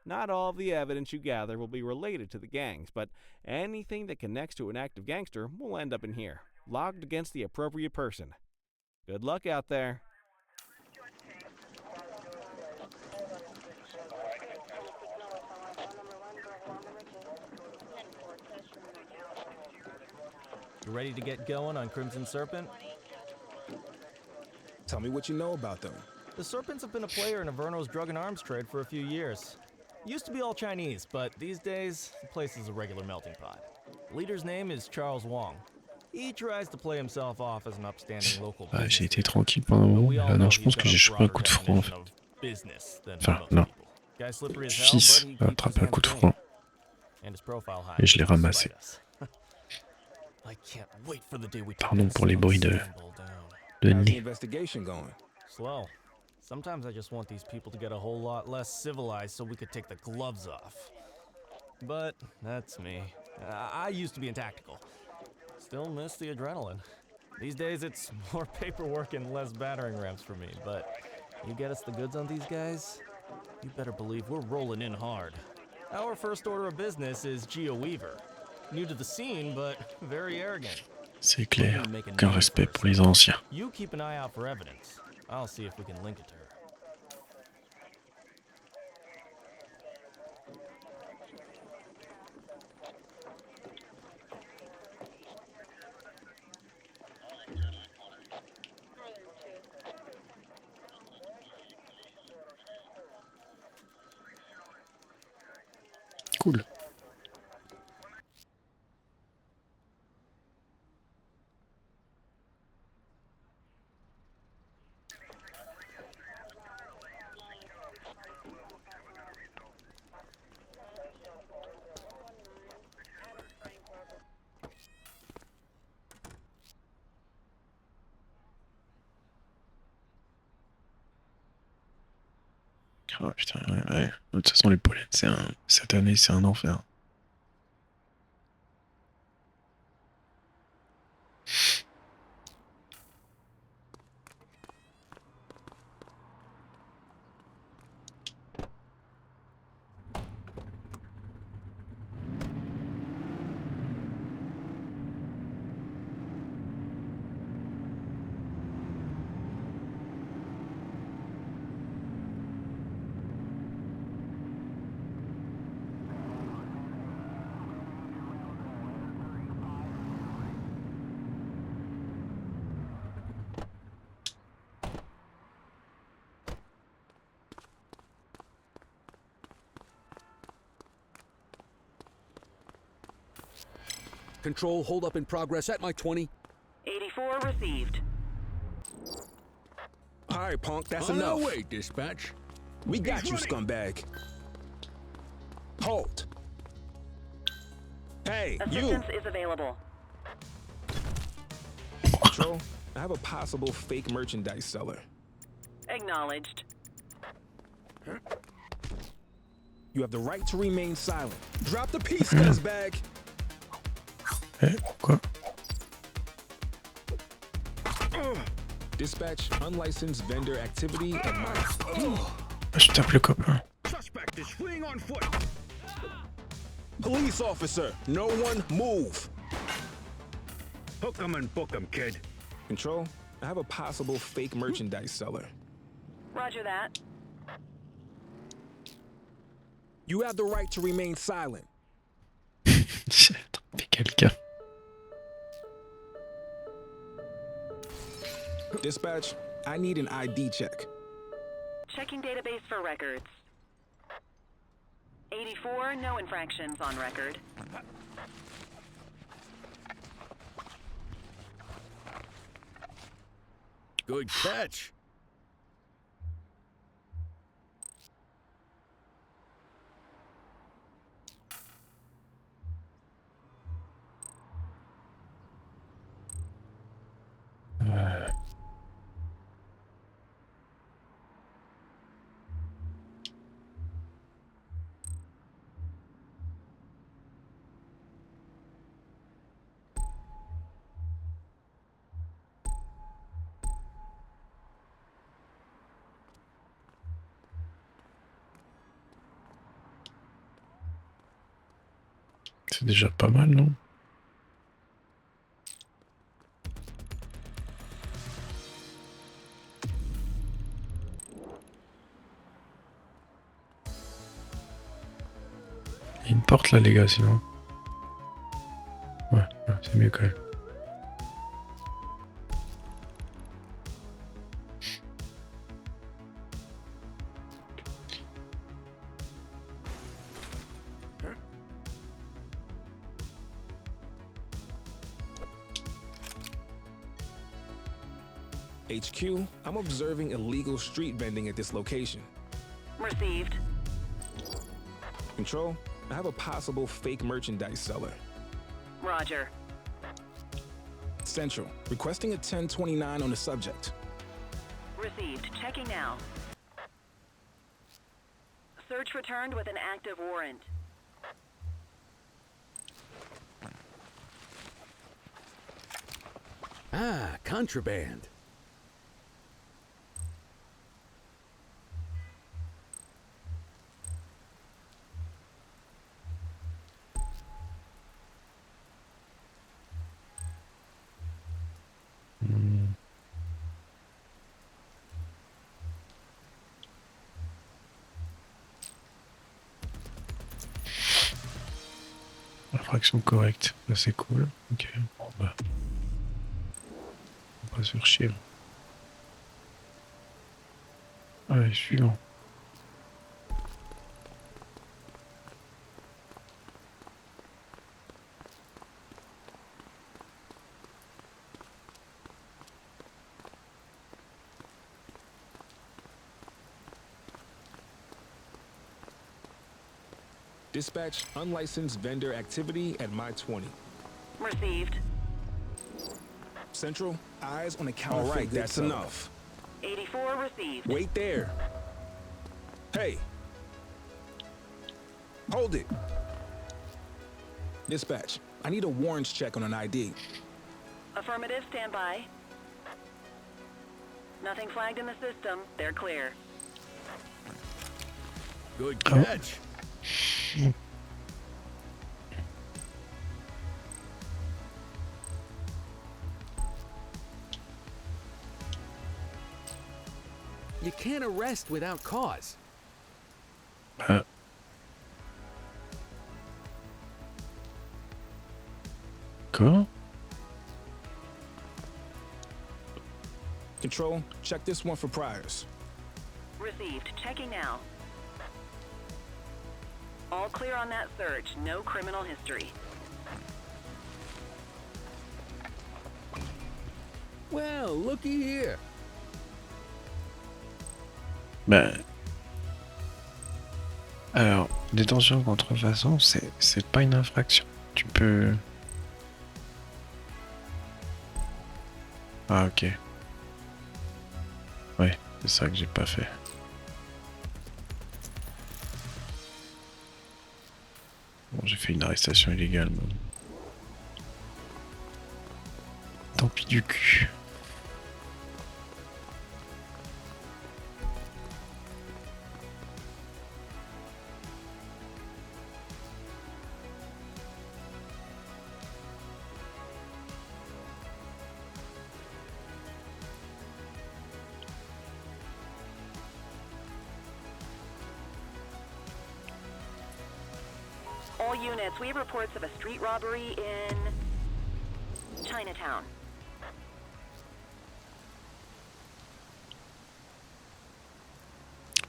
Not all of the evidence you gather will be related to the gangs, but anything that connects to an active gangster will end up in here, logged against the appropriate person. Good luck out there. You ready to get going on Crimson Serpent? Tell me what you know about them. The Serpents have been a player in Averno's drug and arms trade for a few years. Used to be all Chinese, but these days, the place is a regular melting pot. The leader's name is Charles Wong. He tries to play himself off as an upstanding local Ah, j'ai été tranquille pendant un moment, là non, je pense que j'ai chopé un coup de froid en fait. Enfin, non. Fils a attrapé un coup de froid. Et je l'ai ramassé. Pardon pour les bruits de nez. Slow. Sometimes I just want these people to get a whole lot less civilized so we could take the gloves off. But that's me. I used to be in tactical. Still miss the adrenaline. These days it's more paperwork and less battering rams for me, but you get us the goods on these guys, you better believe we're rolling in hard. Our first order of business is Geo Weaver. New to the scene, but very arrogant. C'est clair, aucun respect pour les anciens. You keep an eye out for evidence. I'll see if we can link it to her. Cool. Oh putain, ouais. De toute façon, les polettes, cette année, c'est un enfer. Control, hold up in progress at my 20. 84 received. All right, punk, that's On enough. our way, dispatch. We got you, scumbag. Hold. Hey, you! Assistance is available. Control, I have a possible fake merchandise seller. Acknowledged. You have the right to remain silent. Drop the piece, scuzzbag! Quoi? Dispatch, unlicensed vendor activity at my... Je tape le copain. Suspect is fleeing on foot. Police officer, no one move. Hook 'em and book 'em, kid. Control, I have a possible fake merchandise seller. Roger that. You have the right to remain silent. J'ai attrapé quelqu'un. Dispatch, I need an ID check. Checking database for records. 84, no infractions on record. Good catch. C'est déjà pas mal, non? Il y a une porte là, les gars, sinon. Ouais, c'est mieux quand même. HQ, I'm observing illegal street vending at this location. Received. Control, I have a possible fake merchandise seller. Roger. Central, requesting a 1029 on the subject. Received. Checking now. Search returned with an active warrant. Ah, contraband. Infraction correcte, bah, c'est cool. Ok, bon bah. On va pas se faire chier. Allez, suivant. Dispatch, unlicensed vendor activity at my 20. Received. Central, eyes on the counter. All right, that's enough. 84 received. Wait there. Hey. Hold it. Dispatch, I need a warrants check on an ID. Affirmative, stand by. Nothing flagged in the system. They're clear. Good catch. You can't arrest without cause. Quoi? Control, check this one for priors. Received. Checking now. All clear on that search. No criminal history. Well, looky here. Bah, Alors, détention en contrefaçon, c'est pas une infraction. Tu peux... Ah ok. Ouais, c'est ça que j'ai pas fait. Bon, j'ai fait une arrestation illégale. Mais... Tant pis du cul. All units, we have reports of a street robbery in Chinatown.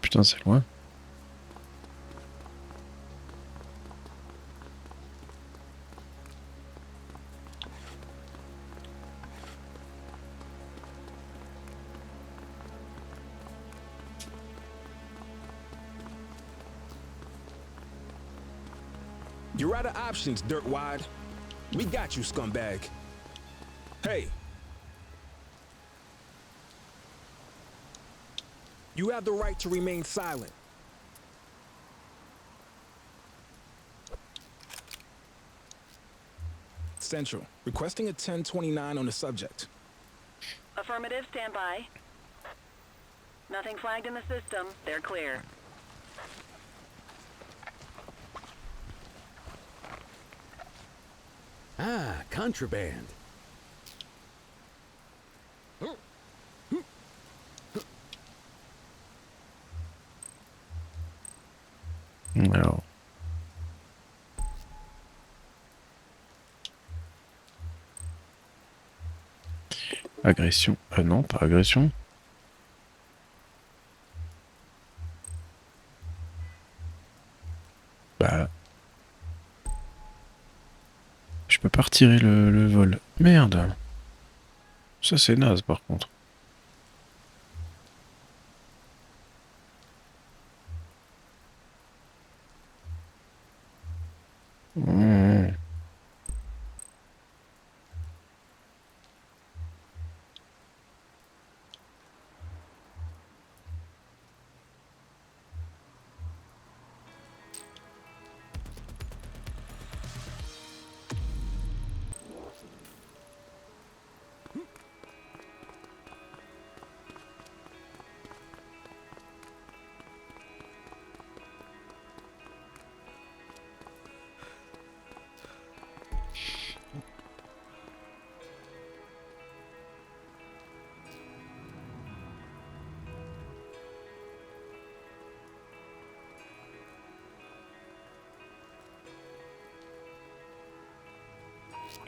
Putain, c'est loin. You're out of options, dirtwad. We got you, scumbag. Hey. You have the right to remain silent. Central, requesting a 1029 on the subject. Affirmative, stand by. Nothing flagged in the system. They're clear. Ah, contraband. Alors. Agression. Ah non, pas agression. Bah. Je peux pas retirer le vol. Merde. Ça c'est naze par contre. Mmh.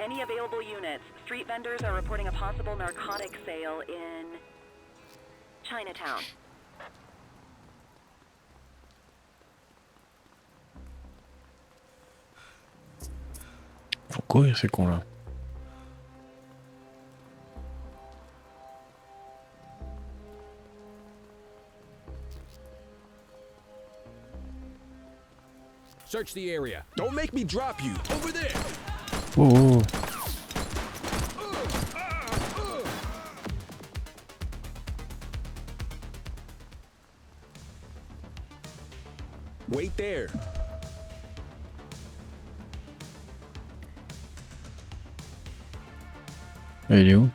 Any available units. Street vendors are reporting a possible narcotic sale in Chinatown. Faut courir ces cons là. Search the area. Don't make me drop you. Over there. Oh. Wait there. Il est où?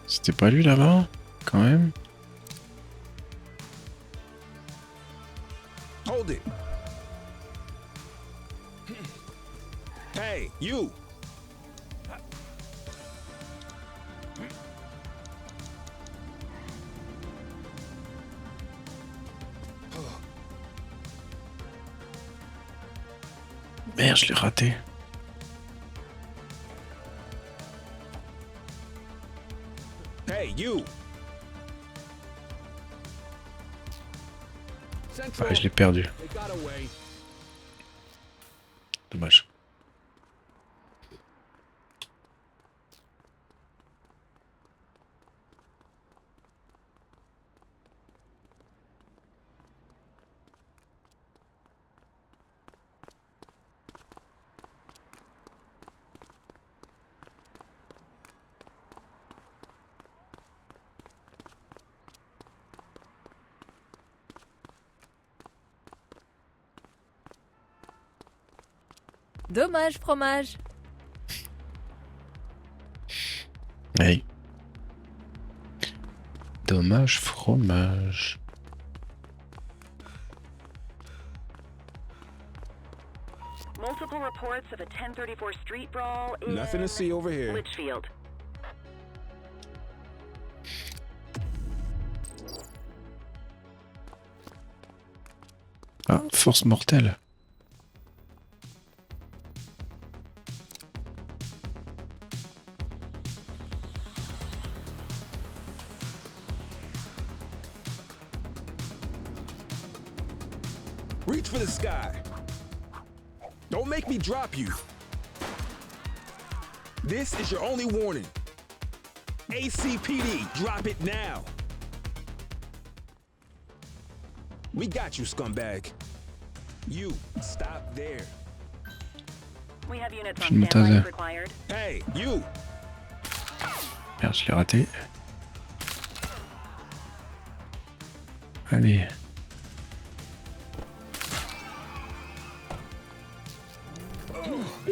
C'était pas lui là-bas, quand même? Hold it. Hey, you. Merde, je l'ai raté. Hey, you. Ouais, je l'ai perdu. Dommage. Dommage, fromage. Hey. Dommage, fromage. Multiple reports of a 1034 street brawl in Nothing to see over here. Litchfield. Ah, force mortelle. Reach for the sky. Don't make me drop you. This is your only warning. ACPD, drop it now. We got you, scumbag. You, stop there. We have units Je me on standby tasais. if required. Hey, you. Merde, je l'ai raté. Allez.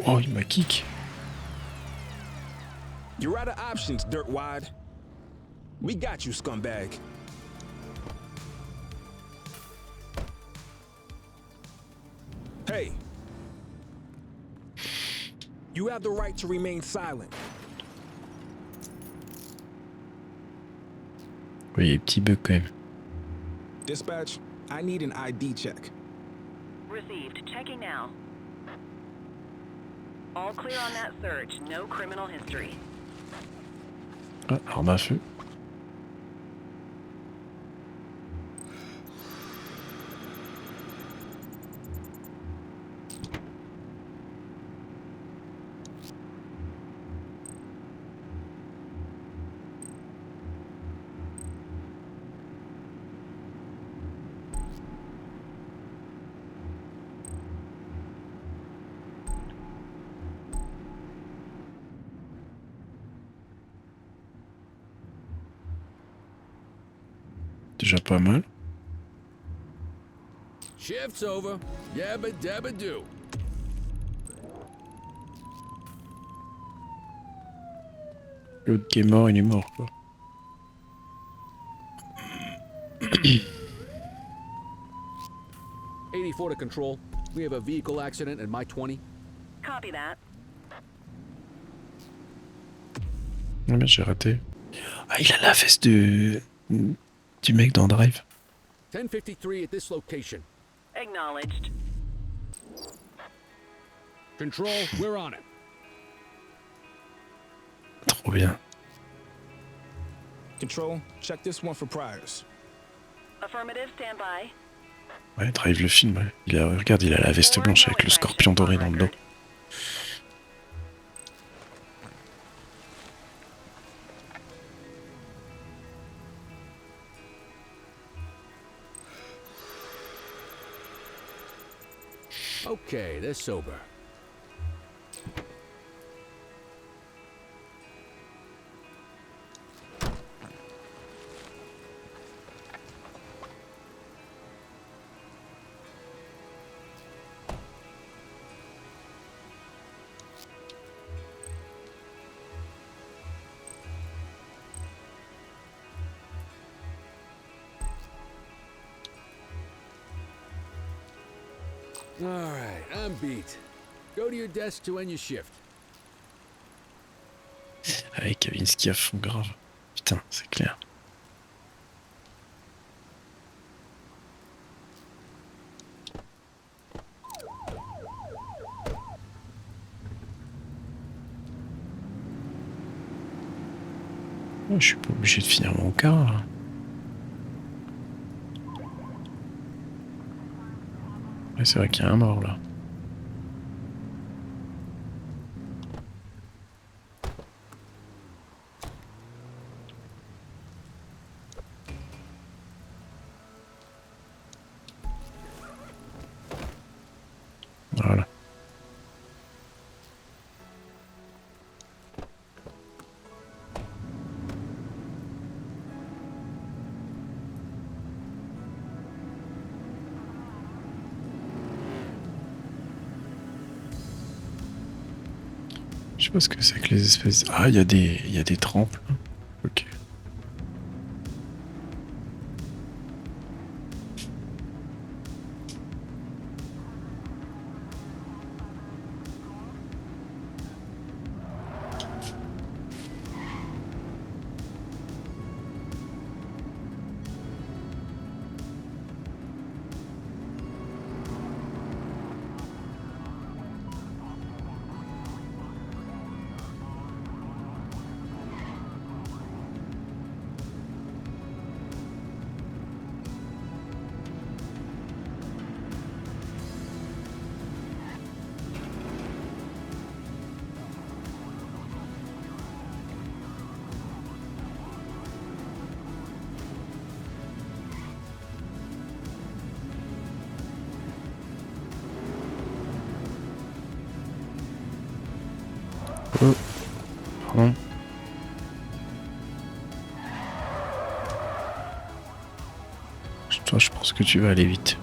Oh, il m'a kick. You're out of options, dirtwad. We got you, scumbag. Hey. You have the right to remain silent. Oui, il y a des petits bugs quand même. Dispatch, I need an ID check. Received. Checking now. All clear on that search. No criminal history. Ah, arme à feu. Déjà pas mal. Shift's over. Yabba dabba do. L'autre qui est mort, il est mort quoi. '84 to control. We have a vehicle accident in my 20. Copy that. Ah merde, j'ai raté. Ah, il a la veste du mec dans Drive. 1053 at this location. Acknowledged. Control, we're on it. Trop bien. Control, check this one for priors. Affirmative, stand by. Ouais, Drive le film, ouais. Regarde, il a la veste blanche avec le scorpion doré dans le dos. Okay, they're sober. All right, I'm beat. Go to your desk to end your shift. Avec Kavinsky à fond grave. Putain, c'est clair. Oh, je suis pas obligé de finir mon quart. Ouais, c'est vrai qu'il y a un mort là. Voilà. Parce que c'est que les espèces... Ah, il y a des trempes. Ok. Oh, pardon. Toi, je pense que tu vas aller vite.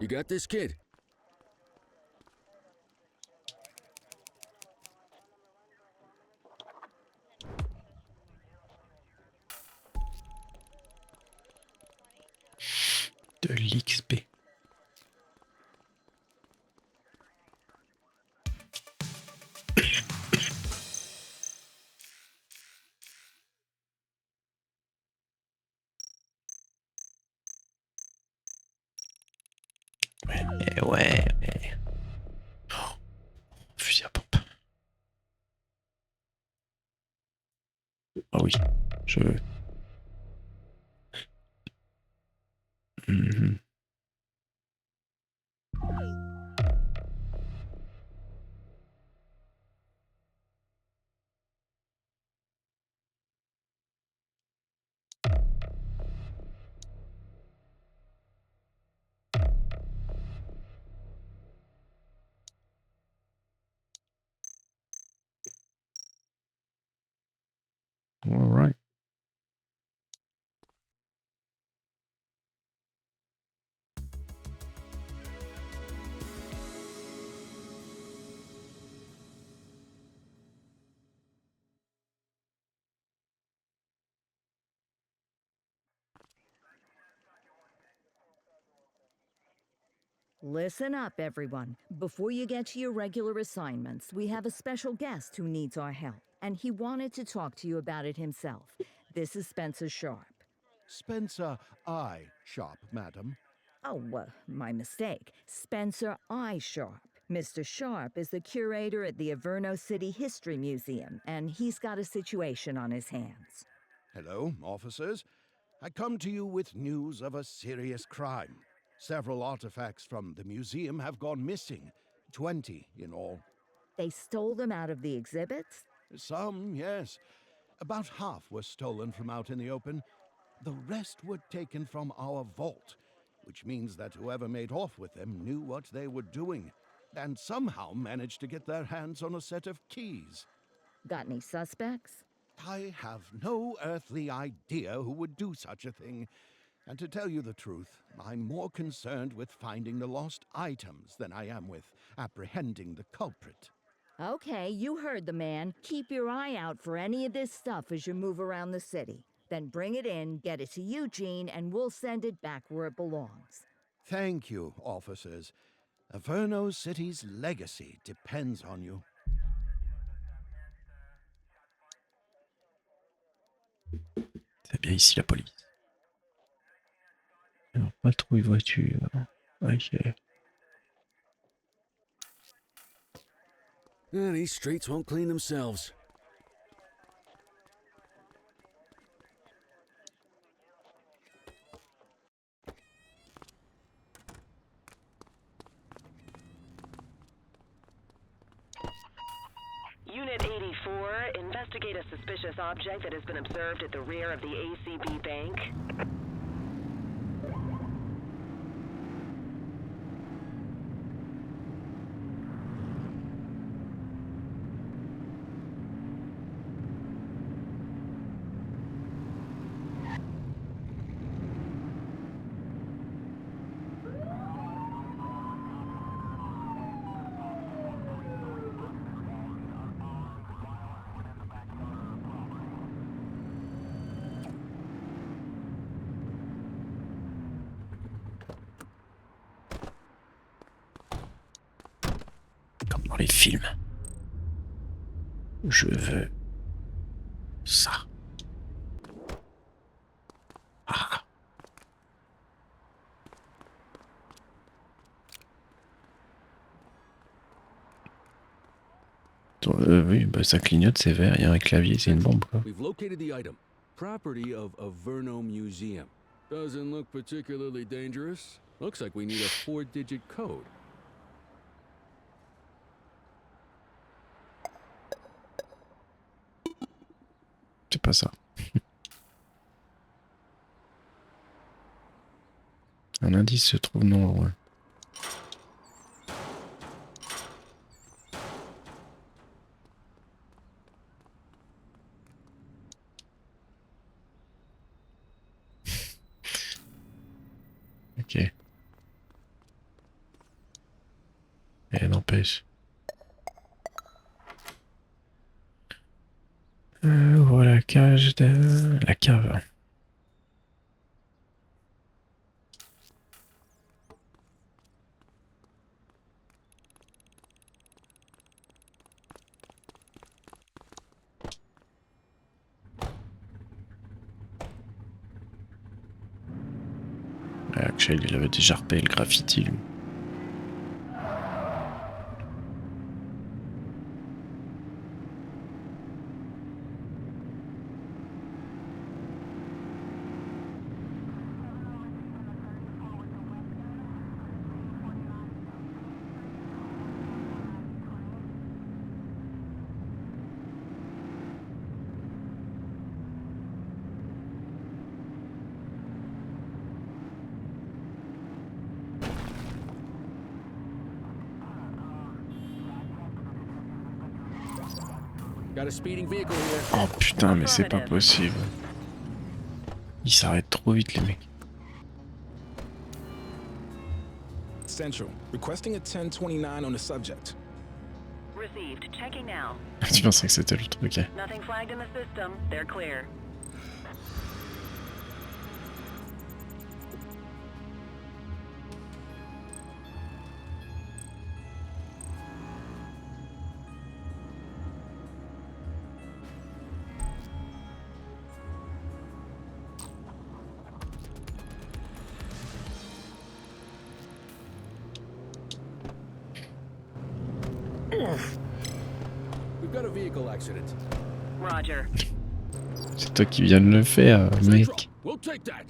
You got this, kid? De l'XP. Ouais. Oh, fusil à pompe. Ah oui, je veux. Mhm. All right. Listen up, everyone. Before you get to your regular assignments, we have a special guest who needs our help, and he wanted to talk to you about it himself. This is Spencer Sharp. Spencer I. Sharp, madam. Oh, my mistake. Spencer I. Sharp. Mr. Sharp is the curator at the Averno City History Museum, and he's got a situation on his hands. Hello, officers. I come to you with news of a serious crime. Several artifacts from the museum have gone missing, 20 in all. They stole them out of the exhibits? Some, yes. About half were stolen from out in the open. The rest were taken from our vault, which means that whoever made off with them knew what they were doing, and somehow managed to get their hands on a set of keys. Got any suspects? I have no earthly idea who would do such a thing. And to tell you the truth, I'm more concerned with finding the lost items than I am with apprehending the culprit. Okay, you heard the man. Keep your eye out for any of this stuff as you move around the city. Then bring it in, get it to Eugene, and we'll send it back where it belongs. Thank you, officers. Averno City's legacy depends on you. C'est bien ici la police. Alors, patrouille voiture. Ok. These streets won't clean themselves. Unit 84, investigate a suspicious object that has been observed at the rear of the ACB Bank. Comme dans les films. Je veux ça. Ah. Oui, bah ça clignote, c'est vert, il y a un clavier, c'est une bombe quoi. We've located the item. Property of Averno Museum. Doesn't look particularly dangerous. Looks like we need a 4-digit code. C'est pas ça. Un indice se trouve non loin. Ok. Et n'empêche. Voilà la cage de la cave. Axel, il avait déjà repéré le graffiti, lui. Oh putain, mais c'est pas possible. Ils s'arrêtent trop vite, les mecs. Central, requesting a 1029 on the subject. Received. Checking now. Tu pensais que c'était le truc, ok. Nothing flagged in the system. They're clear. We've got a vehicle accident. Roger. C'est toi qui viens de le faire, mec. We'll take that.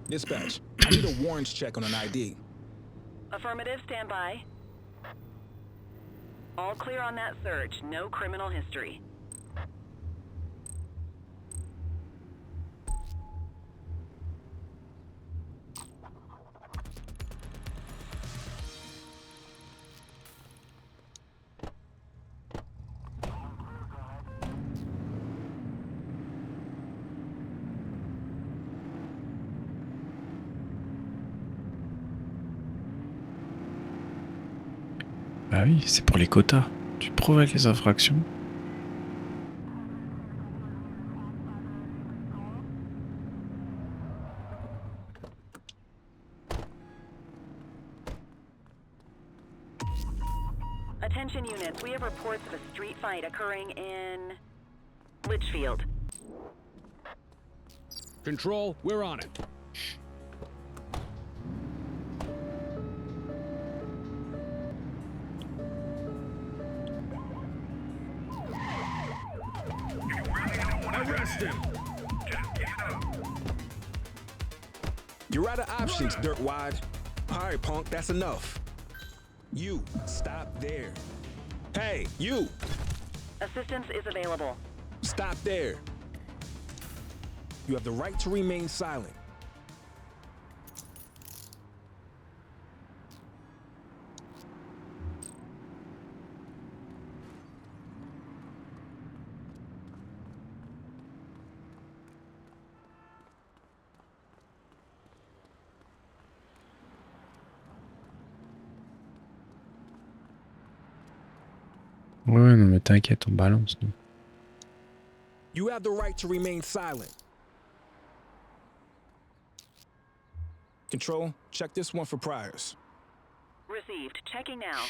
Dispatch, I need a warrants check on an ID. Affirmative, stand by. All clear on that search. No criminal history. Bah oui, c'est pour les quotas. Tu provoques les infractions. Attention units, we have reports of a street fight occurring in Litchfield. Control, we're on it. Arrest him! You're out of options, dirtwad. Alright, punk, that's enough. You, stop there. Hey, you! Assistance is available. Stop there. You have the right to remain silent. Ouais, non mais t'inquiète, on balance nous. You have the right to remain silent. Control, check this one for priors. Received. Checking now.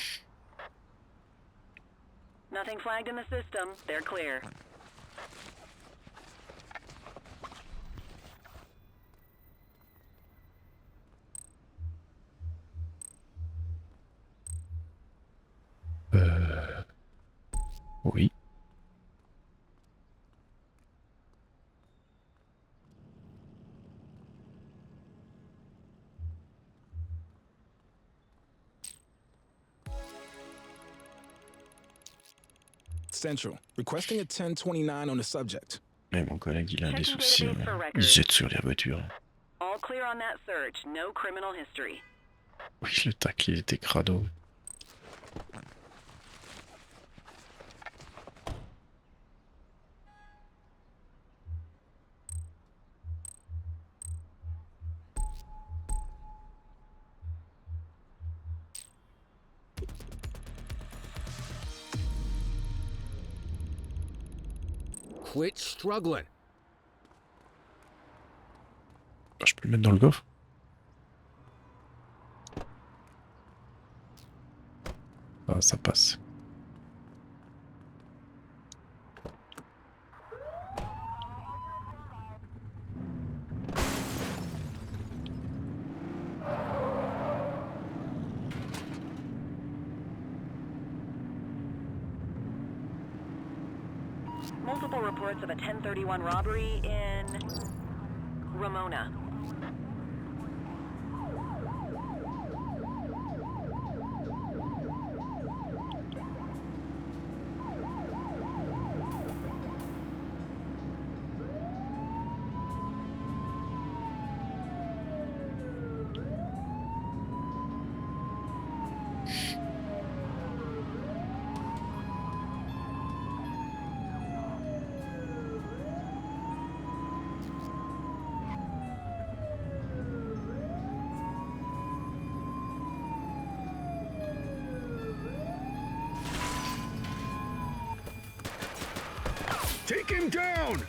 Nothing flagged in the system. They're clear. Oui. Central, requesting a 1029 on the subject. Mais mon collègue, il a des soucis. Il se jette sur les voitures. All clear on that search. No criminal history. Oui, le tac, il était crado. Quit struggling. Je peux le mettre dans le coffre? Ah, ça passe. Multiple reports of a 1031 robbery in Ramona. Take him down!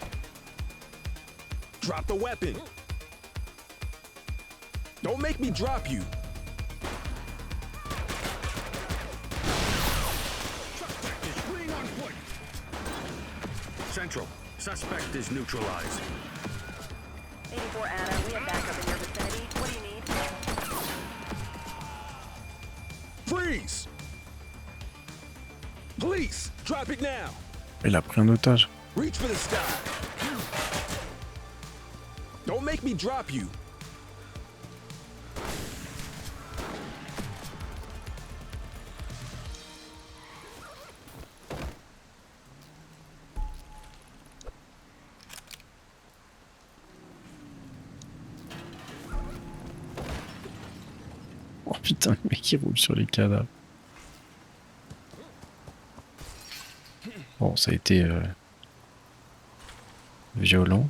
Drop the weapon. Don't make me drop you. Suspect is fleeing on foot. Central, suspect is neutralized. 84 Adam, we have backup in your vicinity. What do you need? Freeze! Police, drop it now. Il a pris un otage. Reach for the sky. Don't make me drop you. Oh putain, le mec qui roule sur les cadavres. Bon, ça a été violent.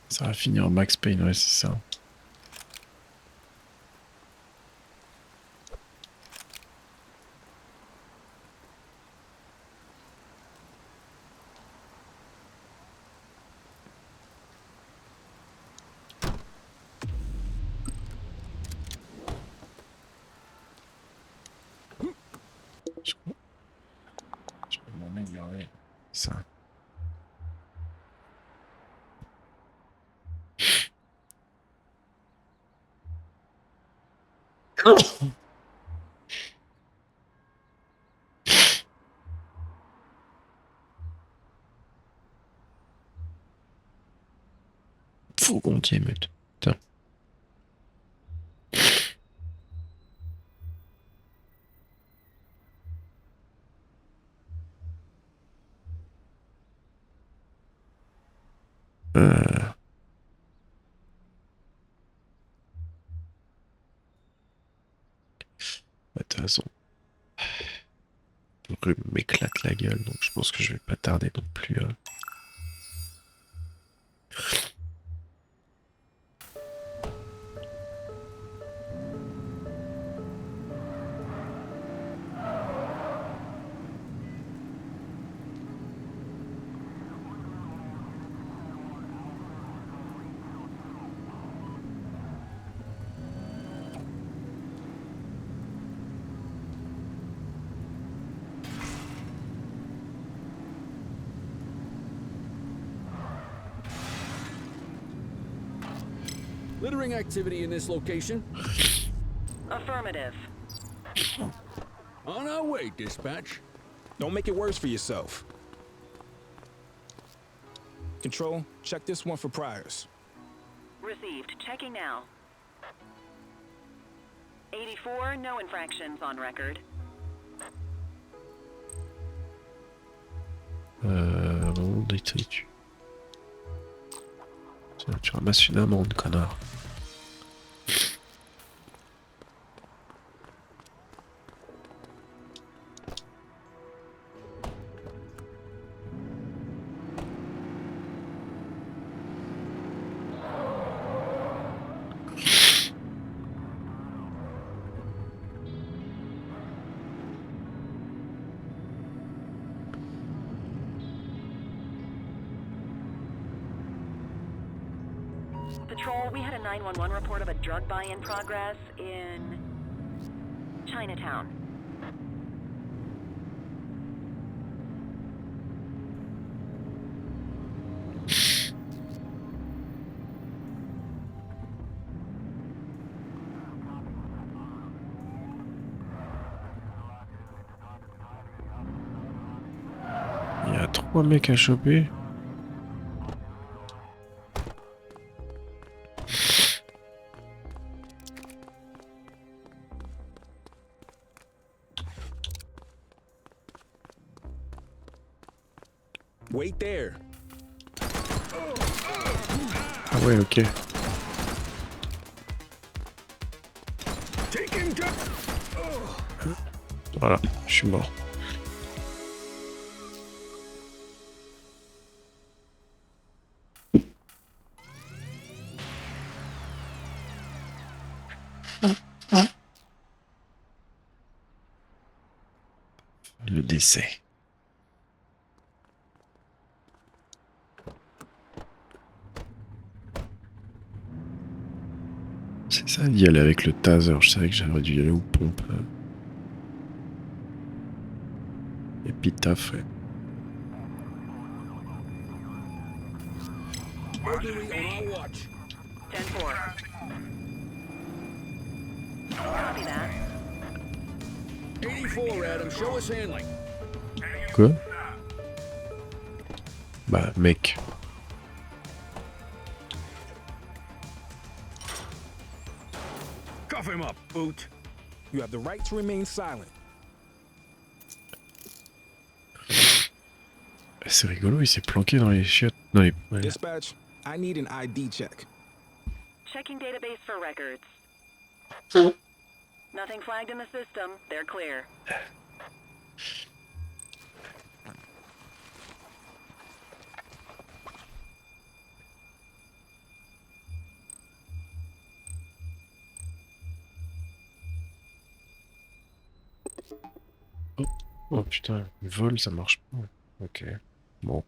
Ça va finir en Max Payne, ouais, c'est ça. Je peux m'améliorer. Ça. Faut qu'on t'y émeute. Putain. De toute façon, le rhume m'éclate la gueule, donc je pense que je vais pas tarder non plus. Littering activity in this location? Affirmative. On our way, dispatch. Don't make it worse for yourself. Control, check this one for priors. Received. Checking now. 84, no infractions on record. Vraiment détritus. Tu ramasses une amende, connard. Patrol, we had a 911 report of a drug buy in progress in Chinatown. Il y a 3 mecs à choper. Wait there. Ah ouais, ok. Voilà, je suis mort. Le décès. C'est ça d'y aller avec le taser, je savais que j'aurais dû y aller aux pompes. Et puis taf, ouais. Burglary on our watch. 10-4. Copy that. 84, Adam. Show us handling. Quoi? Bah, mec. Cuff him up, boot. You have the right to remain silent. C'est rigolo, il s'est planqué dans les chiottes. Dans les... Ouais. Dispatch, I need an ID check. Checking database for records. Nothing flagged in the system. They're clear. Oh, oh putain, le vol ça marche pas. Ok, bon.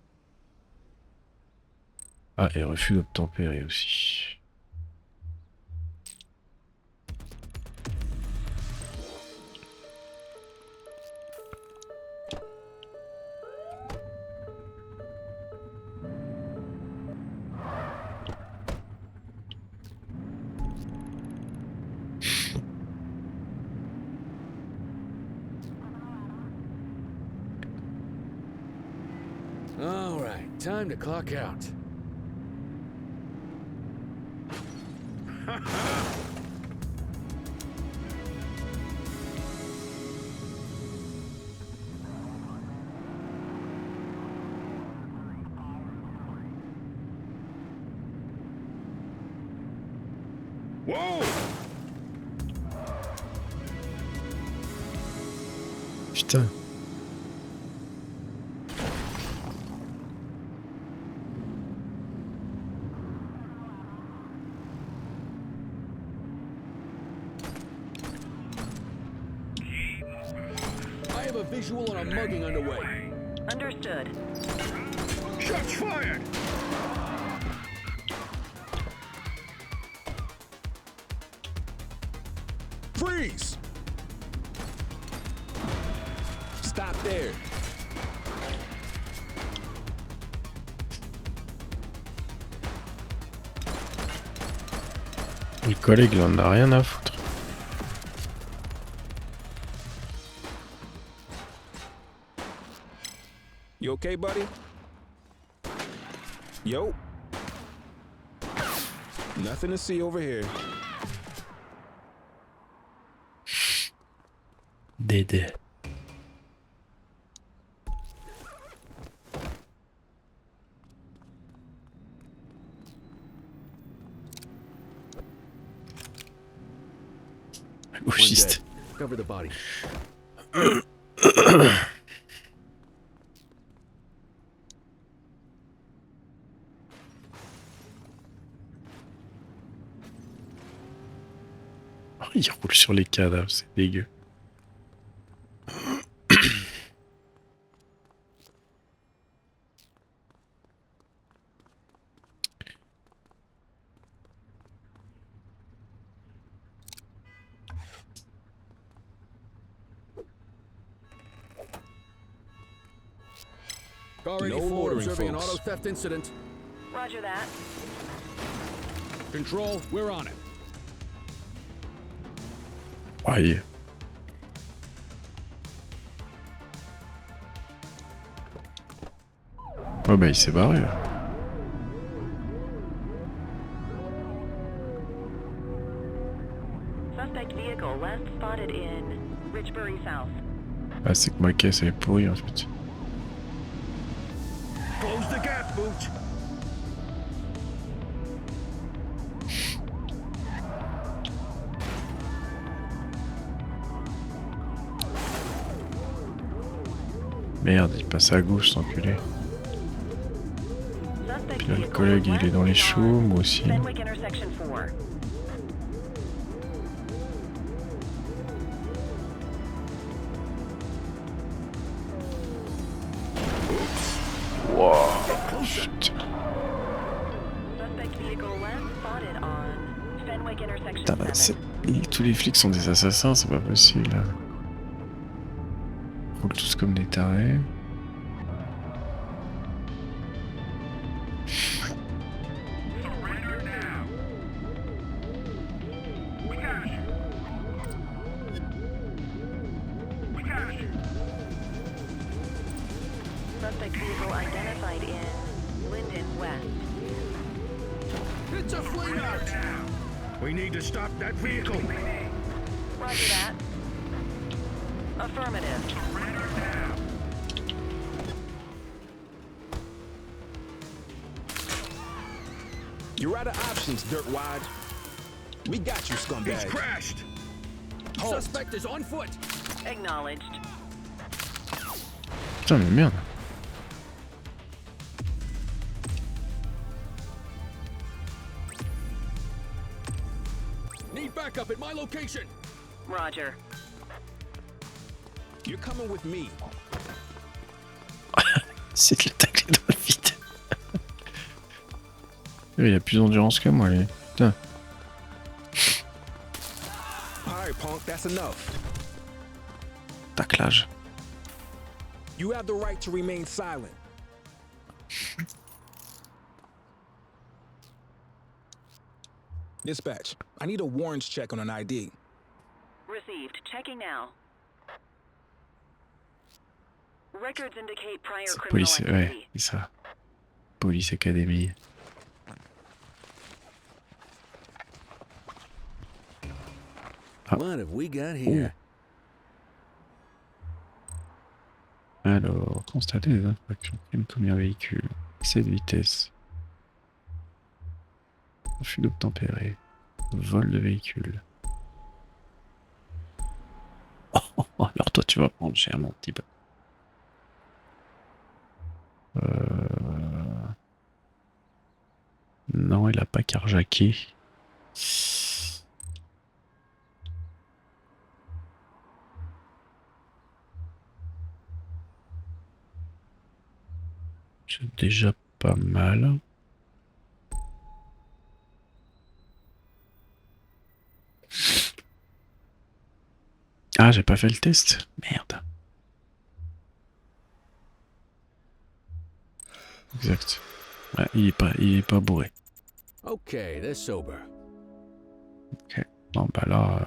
Ah, et refus d'obtempérer aussi. All right, time to clock out. Whoa! Putain. I have a visual on a mugging underway. Understood. Shots fired! Freeze! Stop there. Le collègue il en a rien à foutre. You okay, buddy? Yo. Nothing to see over here. Dédé. Gauchiste. Cover the body. Oh, il roule sur les cadavres, c'est dégueu. Car No 84 loitering, observing an folks. auto theft incident. Roger that. Control, we're on it. Aïe. Oh bah il s'est barré là. Suspect vehicle last spotted in Richbury South. Ah c'est que ma caisse elle est pourrie en fait. Close the gap, Booch! Merde, il passe à gauche, cet enculé. Puis là, le collègue, il est dans les choux, moi aussi. Fenwick Intersection 4. Wow. Putain. Suspect vehicle last spotted on Fenwick Intersection Putain, 7. tous les flics sont des assassins, c'est pas possible. Ils roulent tous comme des tarés. Suspect vehicle identified in Linden West. It's a flameout! We need to stop that vehicle! Roger that. Affirmative. You're out of options, dirtwad. We got you, scumbag. He's crashed! Halt. Suspect is on foot! Acknowledged. Putain, mais merde. Need backup at my location! Roger. You're coming with me. C'est de le tacler dans le vide. Il a plus d'endurance que moi, lui. Putain. Alright, punk, that's enough. Taclage. You have the right to remain silent. Dispatch, I need a warrants check on an ID. Received. Checking now. Records indicate prior C'est criminal police, activity. ouais, c'est ça. Police Academy. Ah. What have we got here? Alors, constater des infractions, crime commis en véhicule, excès de vitesse, refus d'obtempérer, vol de véhicule. Oh, alors toi tu vas prendre cher mon petit peu. Non, il a pas carjacké. C'est déjà pas mal. Ah, j'ai pas fait le test. Merde. Exact. Ouais, il est pas bourré. Okay, they're sober. Ok. Bon bah là,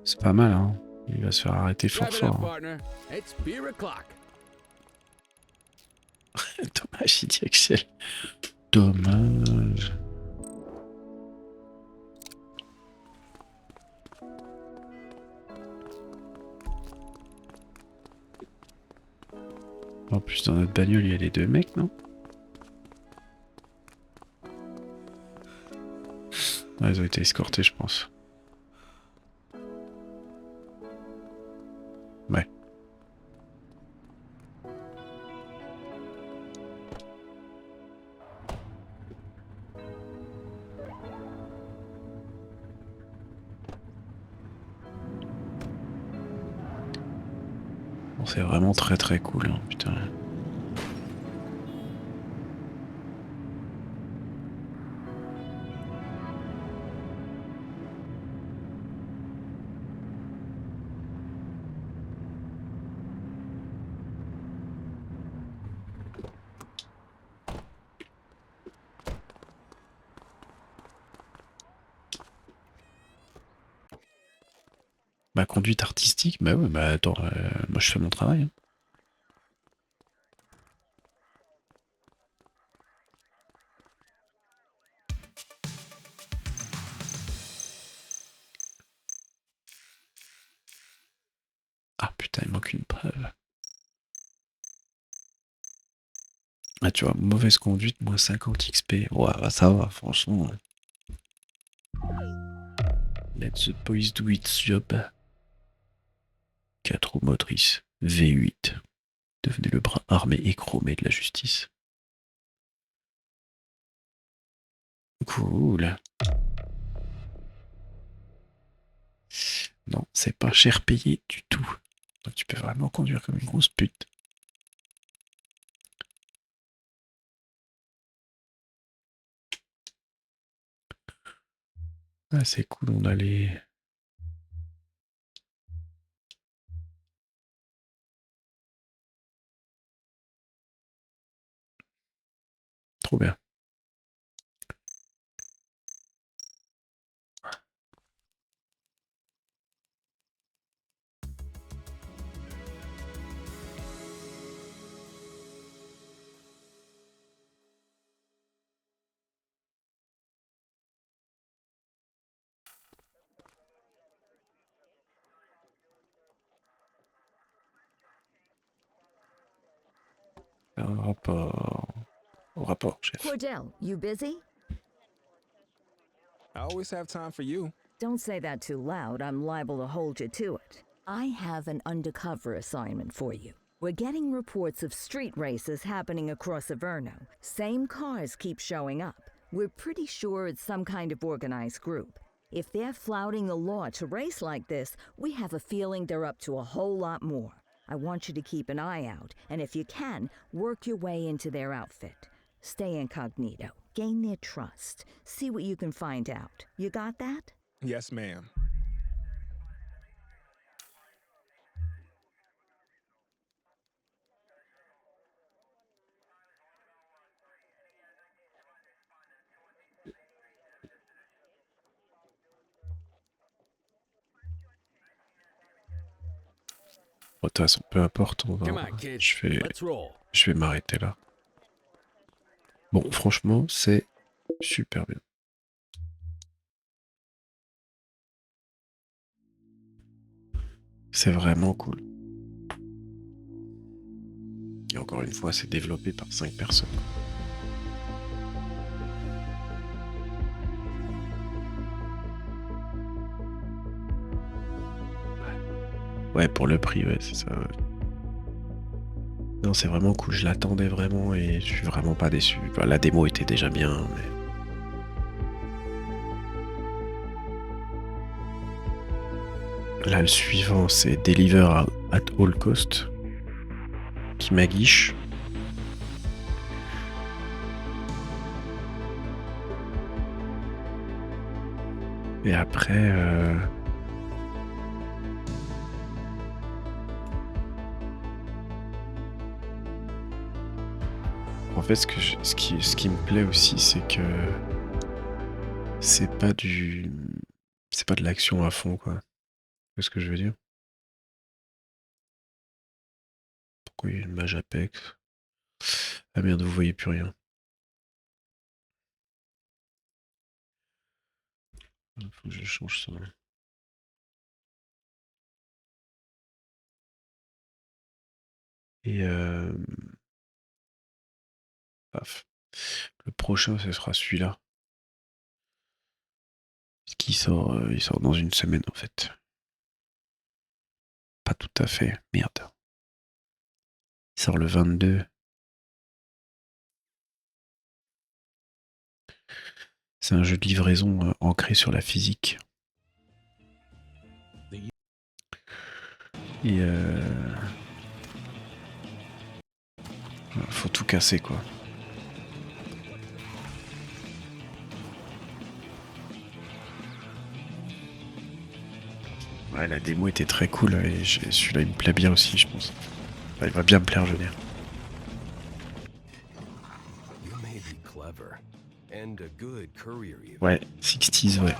c'est pas mal, hein. Il va se faire arrêter fort Wrap it up, fort. Hein. partner. It's beer o'clock. Dommage, il dit Axel. Dommage. En plus, dans notre bagnole, il y a les deux mecs, non? Ah, ils ont été escortés, je pense. Ouais. Bon, c'est vraiment très très cool, hein, putain. Bah, conduite artistique, bah ouais, bah attends, moi je fais mon travail. Hein. Ah putain, il manque une preuve. Ah tu vois, mauvaise conduite, moins 50 XP. Ouais, ça va, franchement. Let the police do its job. 4 roues motrices. V8. Devenez le bras armé et chromé de la justice. Cool. Non, c'est pas cher payé du tout. Donc tu peux vraiment conduire comme une grosse pute. Ah, c'est cool, on a les... Trop bien. Un rapport... Au rapport, chef. Cordell, you busy? I always have time for you. Don't say that too loud. I'm liable to hold you to it. I have an undercover assignment for you. We're getting reports of street races happening across Averno. Same cars keep showing up. We're pretty sure it's some kind of organized group. If they're flouting the law to race like this, we have a feeling they're up to a whole lot more. I want you to keep an eye out, and if you can, work your way into their outfit. Stay incognito, gain their trust, see what you can find out. You got that? Yes, ma'am. Bon, de toute façon, peu importe, je vais m'arrêter là. Bon, franchement, c'est super bien. C'est vraiment cool. Et encore une fois, c'est développé par 5 personnes. Ouais, pour le prix, ouais, c'est ça. Ouais. Non, c'est vraiment cool. Je l'attendais vraiment et je suis vraiment pas déçu. Enfin, la démo était déjà bien, mais... Là, le suivant, c'est Deliver at All Cost, qui m'aguiche. Et après... En fait, ce qui me plaît aussi, c'est que c'est pas de l'action à fond, quoi. C'est ce que je veux dire. Pourquoi il y a une mage Apex? Ah merde, vous voyez plus rien. Il faut que je change ça. Et paf. Le prochain, ce sera celui-là. Qui sort, il sort dans une semaine en fait. Pas tout à fait, merde. Il sort le 22. C'est un jeu de livraison ancré sur la physique. Et faut tout casser quoi. Ouais, la démo était très cool et celui-là il me plaît bien aussi, je pense. Enfin, il va bien me plaire, je veux dire. Ouais, 60s, ouais.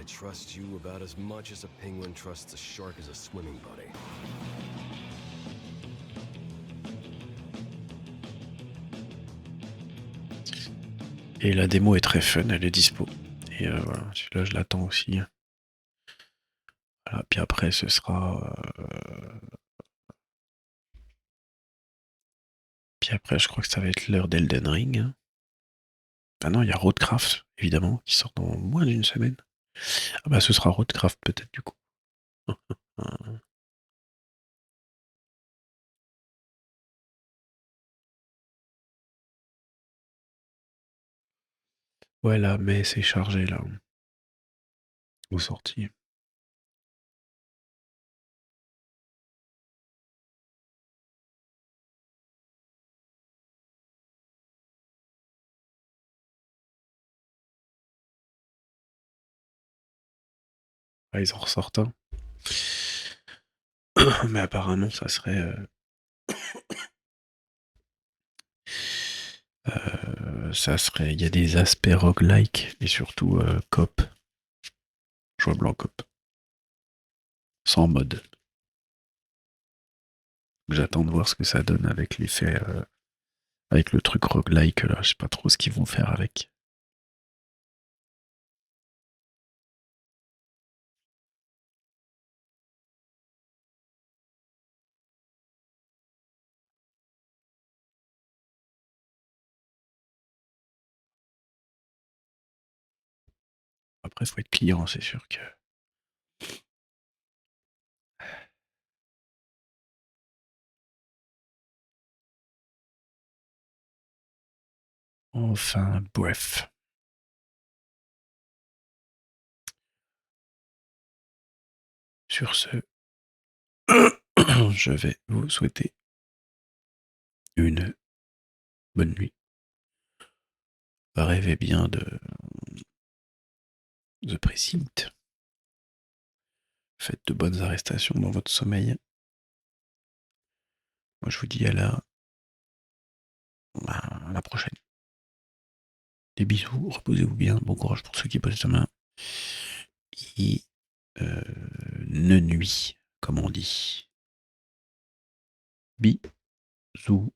I trust you about as much as a penguin trusts a shark as a swimming buddy. Et la démo est très fun, elle est dispo. Et voilà, celui-là je l'attends aussi. Voilà, puis après ce sera... Puis après je crois que ça va être l'heure d'Elden Ring. Hein. Ah non, il y a Roadcraft, évidemment, qui sort dans moins d'une semaine. Ah bah ce sera Roadcraft peut-être du coup. Ouais là, mais c'est chargé là. Aux sorties. Ah, ils en ressortent un. Mais apparemment ça serait... ça serait... Il y a des aspects roguelike et surtout coop. Jouable en coop. Sans mode. J'attends de voir ce que ça donne avec l'effet... avec le truc roguelike là. Je sais pas trop ce qu'ils vont faire avec. Après, faut être client, c'est sûr que... Enfin, bref. Sur ce, je vais vous souhaiter une bonne nuit. Rêvez bien de The Precinct. Faites de bonnes arrestations dans votre sommeil. Moi, je vous dis à la prochaine. Des bisous, reposez-vous bien, bon courage pour ceux qui posent demain. Et ne nuit, comme on dit. Bisous.